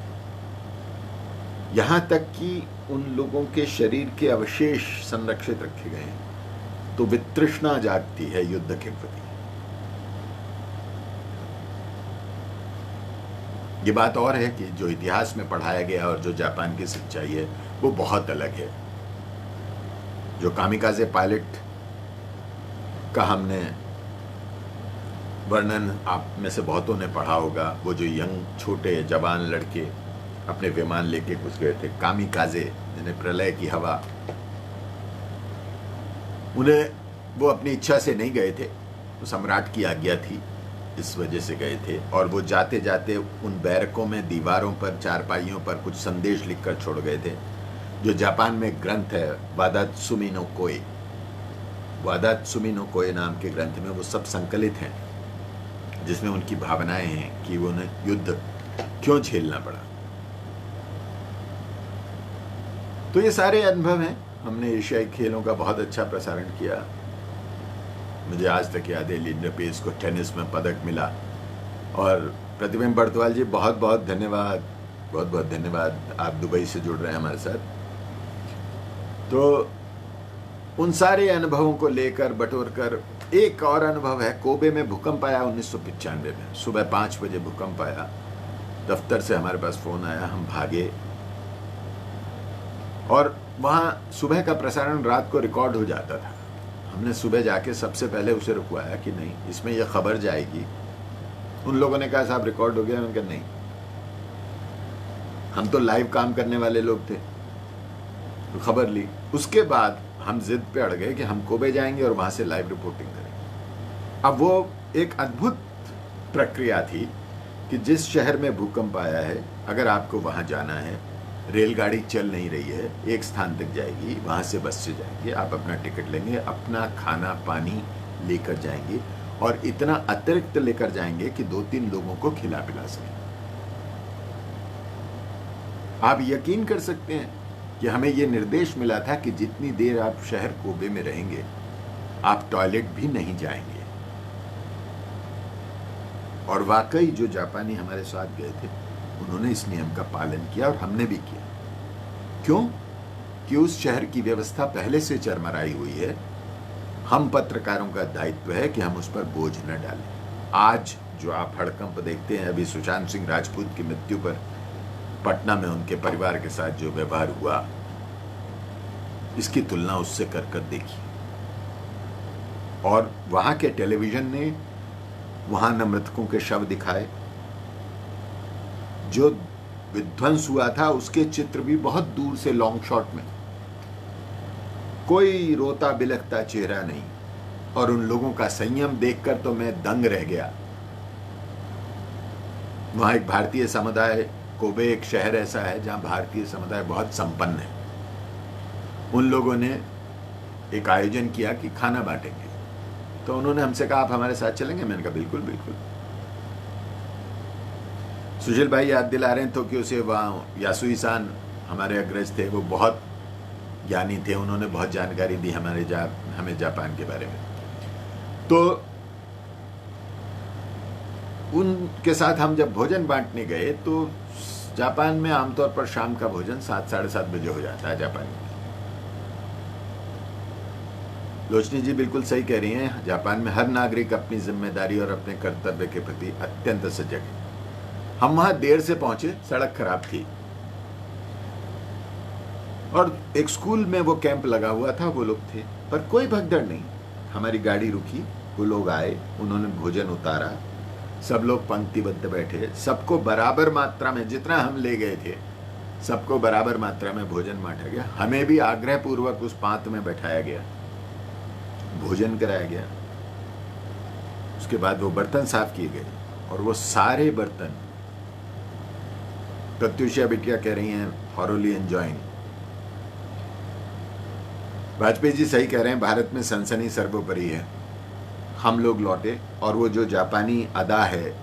यहां तक कि उन लोगों के शरीर के अवशेष संरक्षित रखे गए हैं। तो वितृष्णा जागती है युद्ध के प्रति। ये बात और है कि जो इतिहास में पढ़ाया गया और जो जापान की सच्चाई है वो बहुत अलग है। जो कामिकाज़े पायलट का हमने वर्णन आप में से बहुतों ने पढ़ा होगा, वो जो यंग छोटे जवान लड़के अपने विमान लेके घुस गए थे, कामिकाज़े, जिन्हें प्रलय की हवा, उन्हें वो अपनी इच्छा से नहीं गए थे, वो सम्राट की आज्ञा थी। इस वजह से गए थे। और वो जाते जाते उन बैरकों में दीवारों पर, चारपाइयों पर कुछ संदेश लिखकर छोड़ गए थे, जो जापान में ग्रंथ है वादात्सुमी नो कोए। वादात्सुमी नो कोए नाम के ग्रंथ में वो सब संकलित हैं, जिसमें उनकी भावनाएं हैं कि उन्हें युद्ध क्यों झेलना पड़ा। तो ये सारे अनुभव हैं। हमने एशियाई खेलों का बहुत अच्छा प्रसारण किया। मुझे आज तक याद है लिंडा पेस को टेनिस में पदक मिला। और प्रतिबिंब बर्तवाल जी, बहुत बहुत धन्यवाद, बहुत बहुत धन्यवाद। आप दुबई से जुड़ रहे हैं हमारे साथ। तो उन सारे अनुभवों को लेकर बटोर कर एक और अनुभव है। कोबे में भूकंप आया 1995 में, सुबह 5 बजे भूकंप आया। दफ्तर से हमारे पास फोन आया, हम भागे और वहाँ सुबह का प्रसारण रात को रिकॉर्ड हो जाता था। हमने सुबह जाके सबसे पहले उसे रुकवाया कि नहीं, इसमें यह खबर जाएगी। उन लोगों ने कहा साहब रिकॉर्ड हो गया। मैंने कहा नहीं, हम तो लाइव काम करने वाले लोग थे। तो खबर ली। उसके बाद हम जिद पे अड़ गए कि हम कोबे जाएंगे और वहां से लाइव रिपोर्टिंग करेंगे। अब वो एक अद्भुत प्रक्रिया थी कि जिस शहर में भूकंप आया है, अगर आपको वहां जाना है, रेलगाड़ी चल नहीं रही है, एक स्थान तक जाएगी, वहां से बस से जाएंगे, आप अपना टिकट लेंगे, अपना खाना पानी लेकर जाएंगे और इतना अतिरिक्त लेकर जाएंगे कि 2-3 लोगों को खिला पिला सकें। आप यकीन कर सकते हैं कि हमें यह निर्देश मिला था कि जितनी देर आप शहर कोबे में रहेंगे, आप टॉयलेट भी नहीं जाएंगे। और वाकई जो जापानी हमारे साथ गए थे, उन्होंने इस नियम का पालन किया और हमने भी किया। क्यों? कि उस शहर की व्यवस्था पहले से चरमराई हुई है। हम पत्रकारों का दायित्व है कि हम उस पर बोझ न डालें। आज जो आप हड़कंप देखते हैं, अभी सुशांत सिंह राजपूत की मृत्यु पर पटना में उनके परिवार के साथ जो व्यवहार हुआ, इसकी तुलना उससे कर देखिए। और वहां के टेलीविजन ने वहां न मृतकों के शव दिखाए, जो विध्वंस हुआ था उसके चित्र भी बहुत दूर से लॉन्ग शॉट में, कोई रोता बिलखता चेहरा नहीं। और उन लोगों का संयम देखकर तो मैं दंग रह गया। वहां एक भारतीय समुदाय, कोबे एक शहर ऐसा है जहां भारतीय समुदाय बहुत संपन्न है। उन लोगों ने एक आयोजन किया कि खाना बांटेंगे, तो उन्होंने हमसे कहा आप हमारे साथ चलेंगे? मैंने कहा बिल्कुल बिल्कुल। सुशील भाई याद दिला रहे हैं टोक्यो से, वहाँ यासुई-सान हमारे अग्रज थे, वो बहुत ज्ञानी थे, उन्होंने बहुत जानकारी दी हमें जापान के बारे में। तो उनके साथ हम जब भोजन बांटने गए, तो जापान में आमतौर पर शाम का भोजन 7-7:30 बजे हो जाता है जापान में। लोचनी जी बिल्कुल सही कह रही हैं, जापान में हर नागरिक अपनी जिम्मेदारी और अपने कर्तव्य के प्रति अत्यंत सजग है। हम वहां देर से पहुंचे, सड़क खराब थी और एक स्कूल में वो कैंप लगा हुआ था, वो लोग थे, पर कोई भगदड़ नहीं। हमारी गाड़ी रुकी, वो लोग आए, उन्होंने भोजन उतारा, सब लोग पंक्तिबद्ध बैठे, सबको बराबर मात्रा में, जितना हम ले गए थे सबको बराबर मात्रा में भोजन बांटा गया। हमें भी आग्रह पूर्वक उस पांत में बैठाया गया, भोजन कराया गया। उसके बाद वो बर्तन साफ किए गए और वो सारे बर्तन, प्रत्युषा बिटिया कह रही हैं हॉरोली एंजॉइंग। वाजपेयी जी सही कह रहे हैं, भारत में सनसनी सर्वोपरि है। हम लोग लौटे और वो जो जापानी अदा है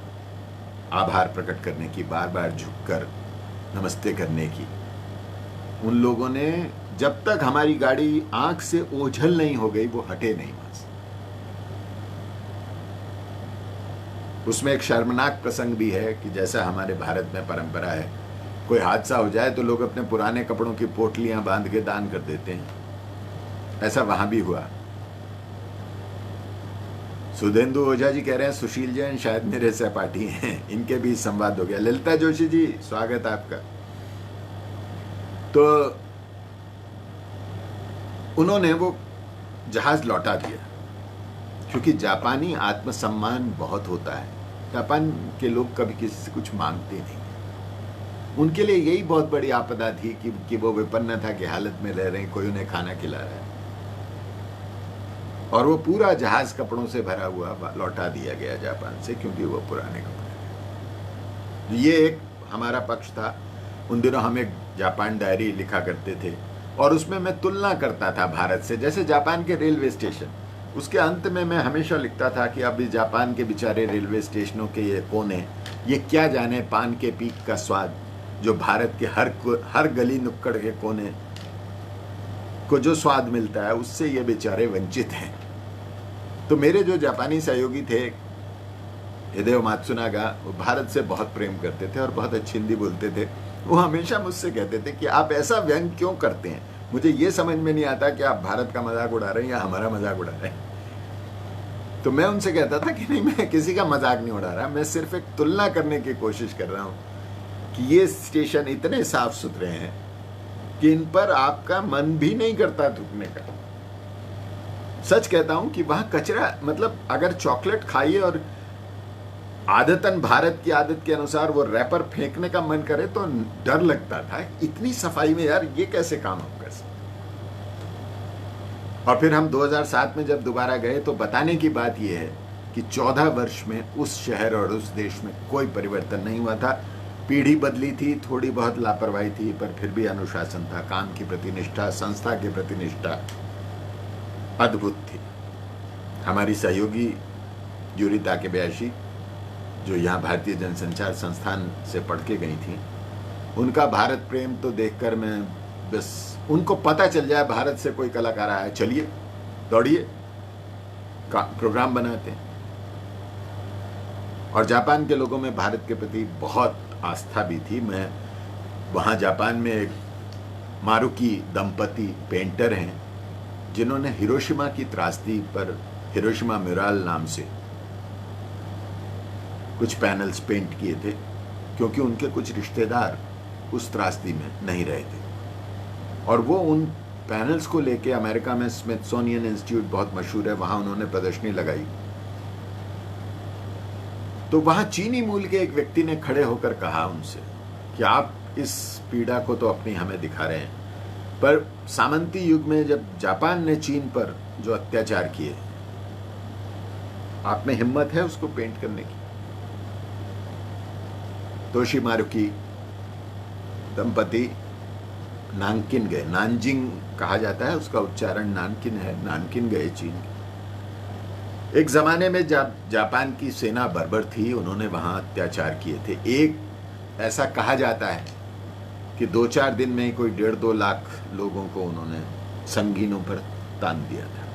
आभार प्रकट करने की, बार बार झुककर नमस्ते करने की, उन लोगों ने जब तक हमारी गाड़ी आंख से ओझल नहीं हो गई वो हटे नहीं वहां से। उसमें एक शर्मनाक प्रसंग भी है कि जैसा हमारे भारत में परंपरा है, कोई हादसा हो जाए तो लोग अपने पुराने कपड़ों की पोटलियां बांध के दान कर देते हैं। ऐसा वहां भी हुआ। सुधेंदु ओझा जी कह रहे हैं सुशील जैन शायद मेरे सहपाठी हैं, इनके बीच संवाद हो गया। ललिता जोशी जी स्वागत आपका। तो उन्होंने वो जहाज लौटा दिया, क्योंकि जापानी आत्मसम्मान बहुत होता है। जापान के लोग कभी किसी से कुछ मांगते नहीं। उनके लिए यही बहुत बड़ी आपदा थी कि वो विपन्न था की हालत में रह रहे हैं, कोई उन्हें खाना खिला रहा है। और वो पूरा जहाज कपड़ों से भरा हुआ लौटा दिया गया जापान से, क्योंकि वो पुराने कपड़े थे। ये एक हमारा पक्ष था। उन दिनों हम एक जापान डायरी लिखा करते थे और उसमें मैं तुलना करता था भारत से। जैसे जापान के रेलवे स्टेशन, उसके अंत में मैं हमेशा लिखता था कि अब इस जापान के बेचारे रेलवे स्टेशनों के ये कोने, ये क्या जाने पान के पीक का स्वाद जो भारत के हर गली नुक्कड़ के कोने को जो स्वाद मिलता है, उससे ये बेचारे वंचित हैं। तो मेरे जो जापानी सहयोगी थे हिदेओ मात्सुनागा, वो भारत से बहुत प्रेम करते थे और बहुत अच्छी हिंदी बोलते थे। वो हमेशा मुझसे कहते थे कि आप ऐसा व्यंग क्यों करते हैं, मुझे ये समझ में नहीं आता कि आप भारत का मजाक उड़ा रहे हैं या हमारा मजाक उड़ा रहे हैं। तो मैं उनसे कहता था कि नहीं, मैं किसी का मजाक नहीं उड़ा रहा, मैं सिर्फ एक तुलना करने की कोशिश कर रहा हूं कि ये स्टेशन इतने साफ सुथरे हैं कि इन पर आपका मन भी नहीं करता थूकने का। सच कहता हूं कि वहां कचरा, मतलब अगर चॉकलेट खाइए और आदतन भारत की आदत के अनुसार वो रैपर फेंकने का मन करे तो डर लगता था, इतनी सफाई में यार ये कैसे काम होगा। और फिर हम 2007 में जब दोबारा गए तो बताने की बात यह है कि 14 वर्ष में उस शहर और उस देश में कोई परिवर्तन नहीं हुआ था। पीढ़ी बदली थी, थोड़ी बहुत लापरवाही थी, पर फिर भी अनुशासन था, काम की प्रति निष्ठा, संस्था के प्रति निष्ठा अद्भुत थी। हमारी सहयोगी यूरी ताकेबयाशी, जो यहाँ भारतीय जनसंचार संस्थान से पढ़ के गई थी, उनका भारत प्रेम तो देखकर मैं बस, उनको पता चल जाए भारत से कोई कलाकार आया, चलिए दौड़िए प्रोग्राम बनाते हैं। और जापान के लोगों में भारत के प्रति बहुत आस्था भी थी। मैं वहाँ जापान में एक मारुकी दंपति पेंटर हैं जिन्होंने हिरोशिमा की त्रासदी पर हिरोशिमा म्यूरल नाम से कुछ पैनल्स पेंट किए थे, क्योंकि उनके कुछ रिश्तेदार उस त्रासदी में नहीं रहे थे। और वो उन पैनल्स को लेके अमेरिका में स्मिथसोनियन इंस्टीट्यूट बहुत मशहूर है, वहां उन्होंने प्रदर्शनी लगाई। तो वहां चीनी मूल के एक व्यक्ति ने खड़े होकर कहा उनसे कि आप इस पीड़ा को तो अपनी हमें दिखा रहे हैं, पर सामंती युग में जब जापान ने चीन पर जो अत्याचार किए, आप में हिम्मत है उसको पेंट करने की? तोशी मारुकी दंपति नानकिन गए, नानजिंग कहा जाता है, उसका उच्चारण नानकिन है, नानकिन गए चीन। एक जमाने में जब जापान की सेना बर्बर थी, उन्होंने वहां अत्याचार किए थे। एक ऐसा कहा जाता है कि 2-4 दिन में कोई 1.5-2 लाख लोगों को उन्होंने संगीनों पर तान दिया था।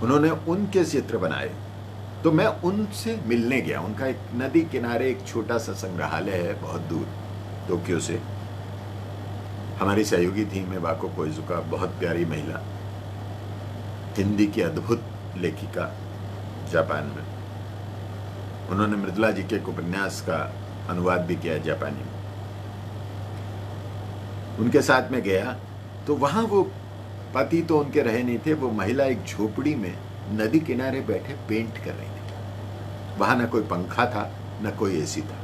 उन्होंने उनके चित्र बनाए, तो मैं उनसे मिलने गया। उनका एक नदी किनारे एक छोटा सा संग्रहालय है, बहुत दूर टोक्यो से। हमारी सहयोगी थी मेबाको कोइजुका, बहुत प्यारी महिला, हिंदी की अद्भुत लेखिका जापान में। उन्होंने मृदुला जी के एक उपन्यास का अनुवाद भी किया जापानी में। उनके साथ में गया तो वहां वो पति तो उनके रहे नहीं थे, वो महिला एक झोपड़ी में नदी किनारे बैठे पेंट कर रही थी। वहां न कोई पंखा था, न कोई एसी था।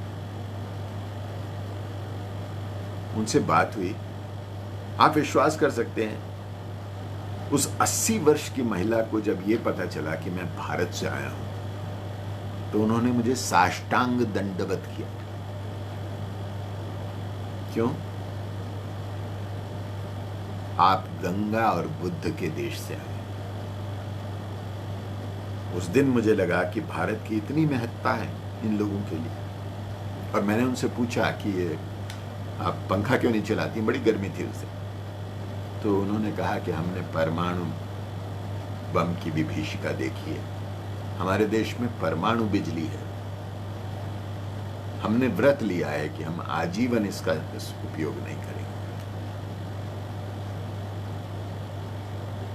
उनसे बात हुई, आप विश्वास कर सकते हैं, उस 80 वर्ष की महिला को जब ये पता चला कि मैं भारत से आया हूं, तो उन्होंने मुझे साष्टांग दंडवत किया। क्यों? आप गंगा और बुद्ध के देश से आए। उस दिन मुझे लगा कि भारत की इतनी महत्ता है इन लोगों के लिए। और मैंने उनसे पूछा कि ये आप पंखा क्यों नहीं चलाती, बड़ी गर्मी थी उसे। तो उन्होंने कहा कि हमने परमाणु बम की विभीषिका देखी है, हमारे देश में परमाणु बिजली है, हमने व्रत लिया है कि हम आजीवन इसका उपयोग नहीं करेंगे।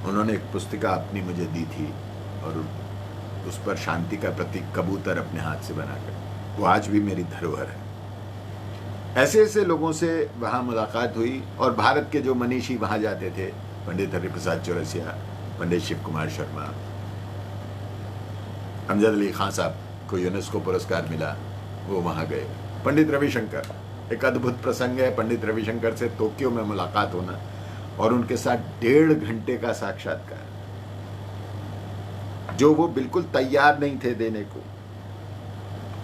उन्होंने एक पुस्तिका अपनी मुझे दी थी और उस पर शांति का प्रतीक कबूतर अपने हाथ से बनाकर, वो आज भी मेरी धरोहर है। ऐसे ऐसे लोगों से वहाँ मुलाकात हुई। और भारत के जो मनीषी वहाँ जाते थे, पंडित हरिप्रसाद चौरसिया, पंडित शिव कुमार शर्मा, अमजद अली खान साहब को यूनेस्को पुरस्कार मिला, वो वहाँ गए। पंडित रविशंकर, एक अद्भुत प्रसंग है पंडित रविशंकर से टोक्यो में मुलाकात होना। और उनके साथ 1.5 घंटे का साक्षात्कार, जो वो बिल्कुल तैयार नहीं थे देने को।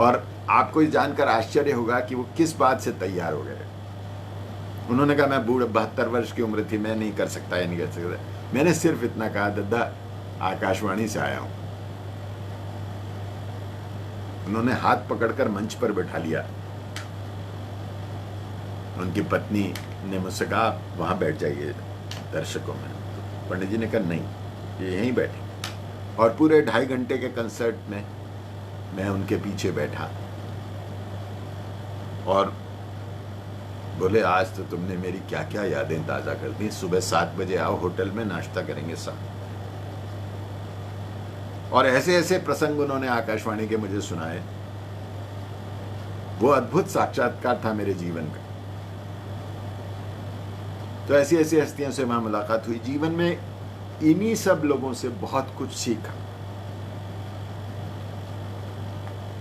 और आपको ये जानकर आश्चर्य होगा कि वो किस बात से तैयार हो गए। उन्होंने कहा मैं बूढ़ा 72 वर्ष की उम्र थी, मैं नहीं कर सकता, ये नहीं कर सकता। मैंने सिर्फ इतना कहा, दादा आकाशवाणी से आया हूं। उन्होंने हाथ पकड़कर मंच पर बैठा लिया। उनकी पत्नी ने मुझसे कहा आप वहां बैठ जाइए दर्शकों में। तो पंडित जी ने कहा नहीं, ये यहीं बैठे। और पूरे 2.5 घंटे के कंसर्ट में मैं उनके पीछे बैठा और बोले आज तो तुमने मेरी क्या क्या यादें ताजा कर दी। सुबह 7 बजे आओ, होटल में नाश्ता करेंगे सब। और ऐसे ऐसे प्रसंग उन्होंने आकाशवाणी के मुझे सुनाए। वो अद्भुत साक्षात्कार था मेरे जीवन का। तो ऐसी ऐसी हस्तियों से वहां मुलाकात हुई। जीवन में इन्हीं सब लोगों से बहुत कुछ सीखा।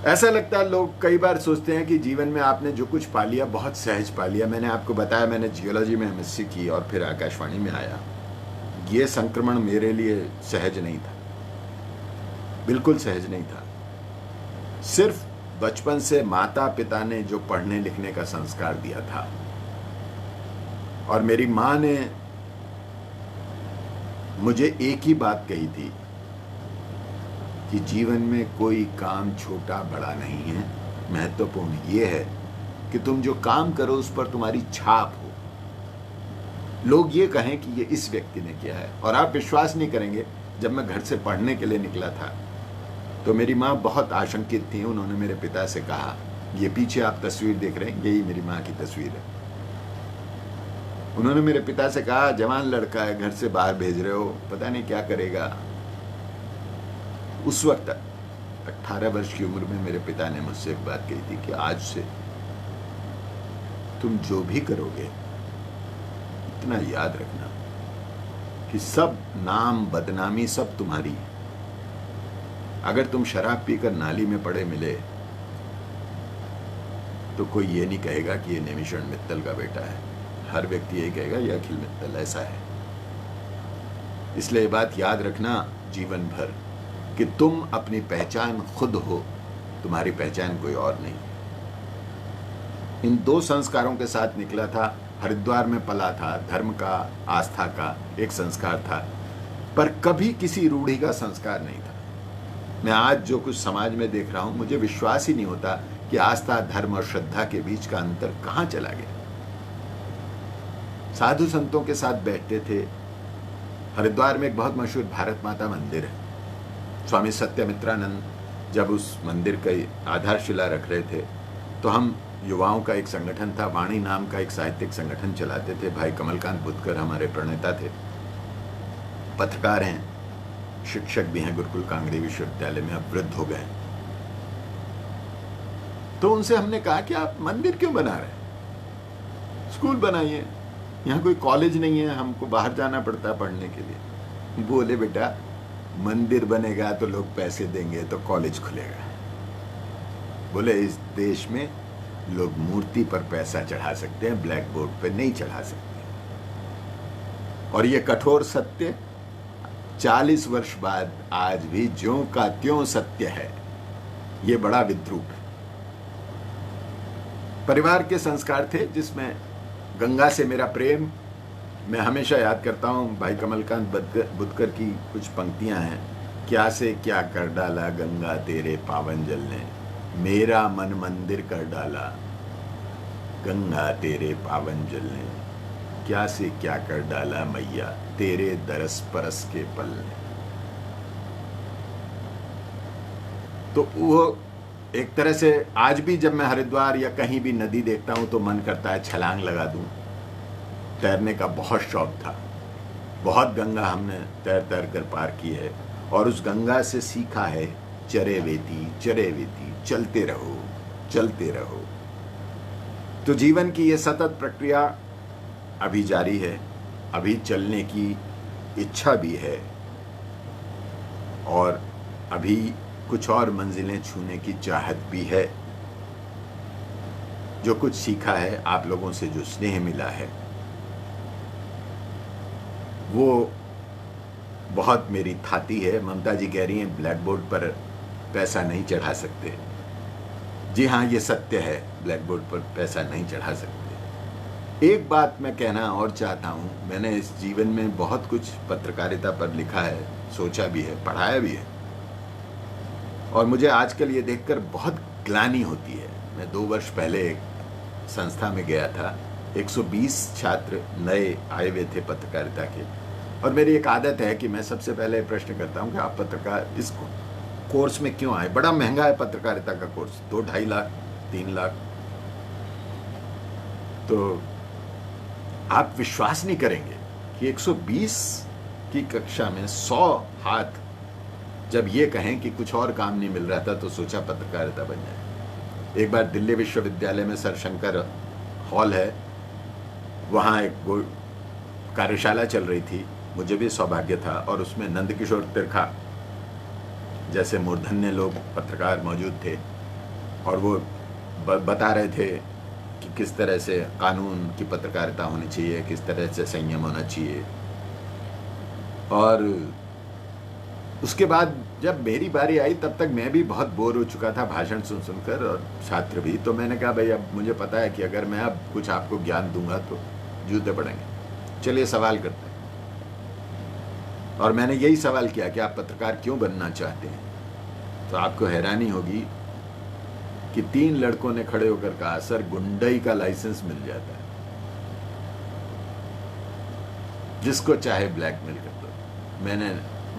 ऐसा लगता है लोग कई बार सोचते हैं कि जीवन में आपने जो कुछ पा लिया बहुत सहज पा लिया। मैंने आपको बताया मैंने जियोलॉजी में एमएससी की और फिर आकाशवाणी में आया। ये संक्रमण मेरे लिए सहज नहीं था, बिल्कुल सहज नहीं था। सिर्फ बचपन से माता पिता ने जो पढ़ने लिखने का संस्कार दिया था, और मेरी माँ ने मुझे एक ही बात कही थी कि जीवन में कोई काम छोटा बड़ा नहीं है, महत्वपूर्ण ये है कि तुम जो काम करो उस पर तुम्हारी छाप हो। लोग ये कहें कि ये इस व्यक्ति ने किया है। और आप विश्वास नहीं करेंगे, जब मैं घर से पढ़ने के लिए निकला था तो मेरी माँ बहुत आशंकित थी। उन्होंने मेरे पिता से कहा, ये पीछे आप तस्वीर देख रहे हैं, यही मेरी माँ की तस्वीर है। उन्होंने मेरे पिता से कहा, जवान लड़का है, घर से बाहर भेज रहे हो, पता नहीं क्या करेगा। उस वक्त 18 वर्ष की उम्र में मेरे पिता ने मुझसे एक बात कही थी कि आज से तुम जो भी करोगे इतना याद रखना कि सब नाम बदनामी सब तुम्हारी है। अगर तुम शराब पीकर नाली में पड़े मिले तो कोई ये नहीं कहेगा कि ये निमिषण मित्तल का बेटा है। हर व्यक्ति यही कहेगा ये अखिल मित्तल ऐसा है। इसलिए बात याद रखना जीवन भर कि तुम अपनी पहचान खुद हो, तुम्हारी पहचान कोई और नहीं। इन 2 संस्कारों के साथ निकला था। हरिद्वार में पला था, धर्म का, आस्था का एक संस्कार था, पर कभी किसी रूढ़ी का संस्कार नहीं था। मैं आज जो कुछ समाज में देख रहा हूं, मुझे विश्वास ही नहीं होता कि आस्था, धर्म और श्रद्धा के बीच का अंतर कहां चला गया। साधु संतों के साथ बैठते थे। हरिद्वार में एक बहुत मशहूर भारत माता मंदिर है। स्वामी सत्यमित्रानंद जब उस मंदिर की आधारशिला रख रहे थे तो हम युवाओं का एक संगठन था, वाणी नाम का एक साहित्यिक संगठन चलाते थे। भाई कमलकांत बुद्धकर हमारे प्रणेता थे, पत्रकार हैं, शिक्षक भी हैं गुरुकुल कांगड़ी विश्वविद्यालय में, अब वृद्ध हो गए। तो उनसे हमने कहा कि आप मंदिर क्यों बना रहे हैं, स्कूल बनाइए, यहाँ कोई कॉलेज नहीं है, हमको बाहर जाना पड़ता है पढ़ने के लिए। बोले बेटा मंदिर बनेगा तो लोग पैसे देंगे तो कॉलेज खुलेगा। बोले इस देश में लोग मूर्ति पर पैसा चढ़ा सकते हैं, ब्लैक बोर्ड पर नहीं चढ़ा सकते। और ये कठोर सत्य 40 वर्ष बाद आज भी ज्यों का त्यों सत्य है। ये बड़ा विद्रूप है। परिवार के संस्कार थे जिसमें गंगा से मेरा प्रेम, मैं हमेशा याद करता हूँ भाई कमलकांत बुद्धकर की कुछ पंक्तियाँ हैं। क्या से क्या कर डाला गंगा तेरे पावन जल ने, मेरा मन मंदिर कर डाला गंगा तेरे पावन जल ने, क्या से क्या कर डाला मैया तेरे दरस परस के पल ने। तो वो एक तरह से आज भी जब मैं हरिद्वार या कहीं भी नदी देखता हूं तो मन करता है छलांग लगा दूं। तैरने का बहुत शौक था, बहुत गंगा हमने तैर तैर कर पार की है और उस गंगा से सीखा है चरे वेती चलते रहो चलते रहो। तो जीवन की ये सतत प्रक्रिया अभी जारी है, अभी चलने की इच्छा भी है और अभी कुछ और मंजिलें छूने की चाहत भी है। जो कुछ सीखा है, आप लोगों से जो स्नेह मिला है, वो बहुत मेरी थाती है। ममता जी कह रही हैं ब्लैक बोर्ड पर पैसा नहीं चढ़ा सकते। जी हाँ, ये सत्य है, ब्लैक बोर्ड पर पैसा नहीं चढ़ा सकते। एक बात मैं कहना और चाहता हूँ, मैंने इस जीवन में बहुत कुछ पत्रकारिता पर लिखा है, सोचा भी है, पढ़ाया भी है, और मुझे आजकल ये देखकर बहुत ग्लानि होती है। मैं 2 वर्ष पहले एक संस्था में गया था, 120 छात्र नए आए हुए थे पत्रकारिता के, और मेरी एक आदत है कि मैं सबसे पहले प्रश्न करता हूँ कि आप पत्रकार इस कोर्स में क्यों आए। बड़ा महंगा है पत्रकारिता का कोर्स, 2-2.5 लाख 3 लाख। तो आप विश्वास नहीं करेंगे कि 120 की कक्षा में 100 हाथ जब ये कहें कि कुछ और काम नहीं मिल रहा था तो सोचा पत्रकारिता बन जाए। एक बार दिल्ली विश्वविद्यालय में सर शंकर हॉल है, वहाँ एक कार्यशाला चल रही थी, मुझे भी सौभाग्य था, और उसमें नंदकिशोर तिरखा जैसे मूर्धन्य लोग पत्रकार मौजूद थे, और वो बता रहे थे कि किस तरह से कानून की पत्रकारिता होनी चाहिए, किस तरह से संयम होना चाहिए। और उसके बाद जब मेरी बारी आई तब तक मैं भी बहुत बोर हो चुका था भाषण सुन सुनकर, और छात्र भी। तो मैंने कहा भाई अब मुझे पता है कि अगर मैं अब कुछ आपको ज्ञान दूंगा तो जूते पड़ेंगे, चलिए सवाल करते हैं। और मैंने यही सवाल किया कि आप पत्रकार क्यों बनना चाहते हैं। तो आपको हैरानी होगी कि 3 लड़कों ने खड़े होकर कहा सर गुंडई का लाइसेंस मिल जाता है, जिसको चाहे ब्लैकमेल कर दो। मैंने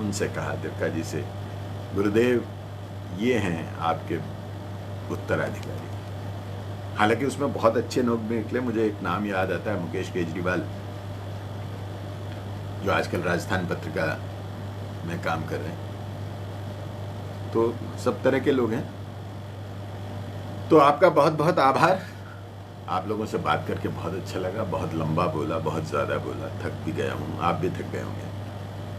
उनसे कहा तिरका जी से, गुरुदेव ये हैं आपके उत्तराधिकारी। हालांकि उसमें बहुत अच्छे लोग भी निकले। मुझे एक नाम याद आता है, मुकेश केजरीवाल, जो आजकल राजस्थान पत्रिका में काम कर रहे हैं। तो सब तरह के लोग हैं। तो आपका बहुत बहुत आभार। आप लोगों से बात करके बहुत अच्छा लगा। बहुत लंबा बोला, बहुत ज़्यादा बोला, थक भी गया हूँ, आप भी थक गए होंगे।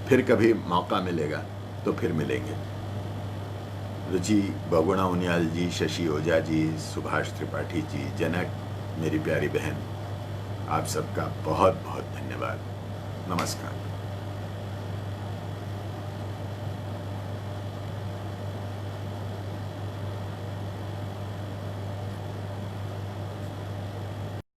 फिर कभी मौका मिलेगा तो फिर मिलेंगे। रुचि बहुगुणा उनियाल जी, शशि ओझा जी, सुभाष त्रिपाठी जी, जनक, मेरी प्यारी बहन, आप सबका बहुत बहुत धन्यवाद। नमस्कार।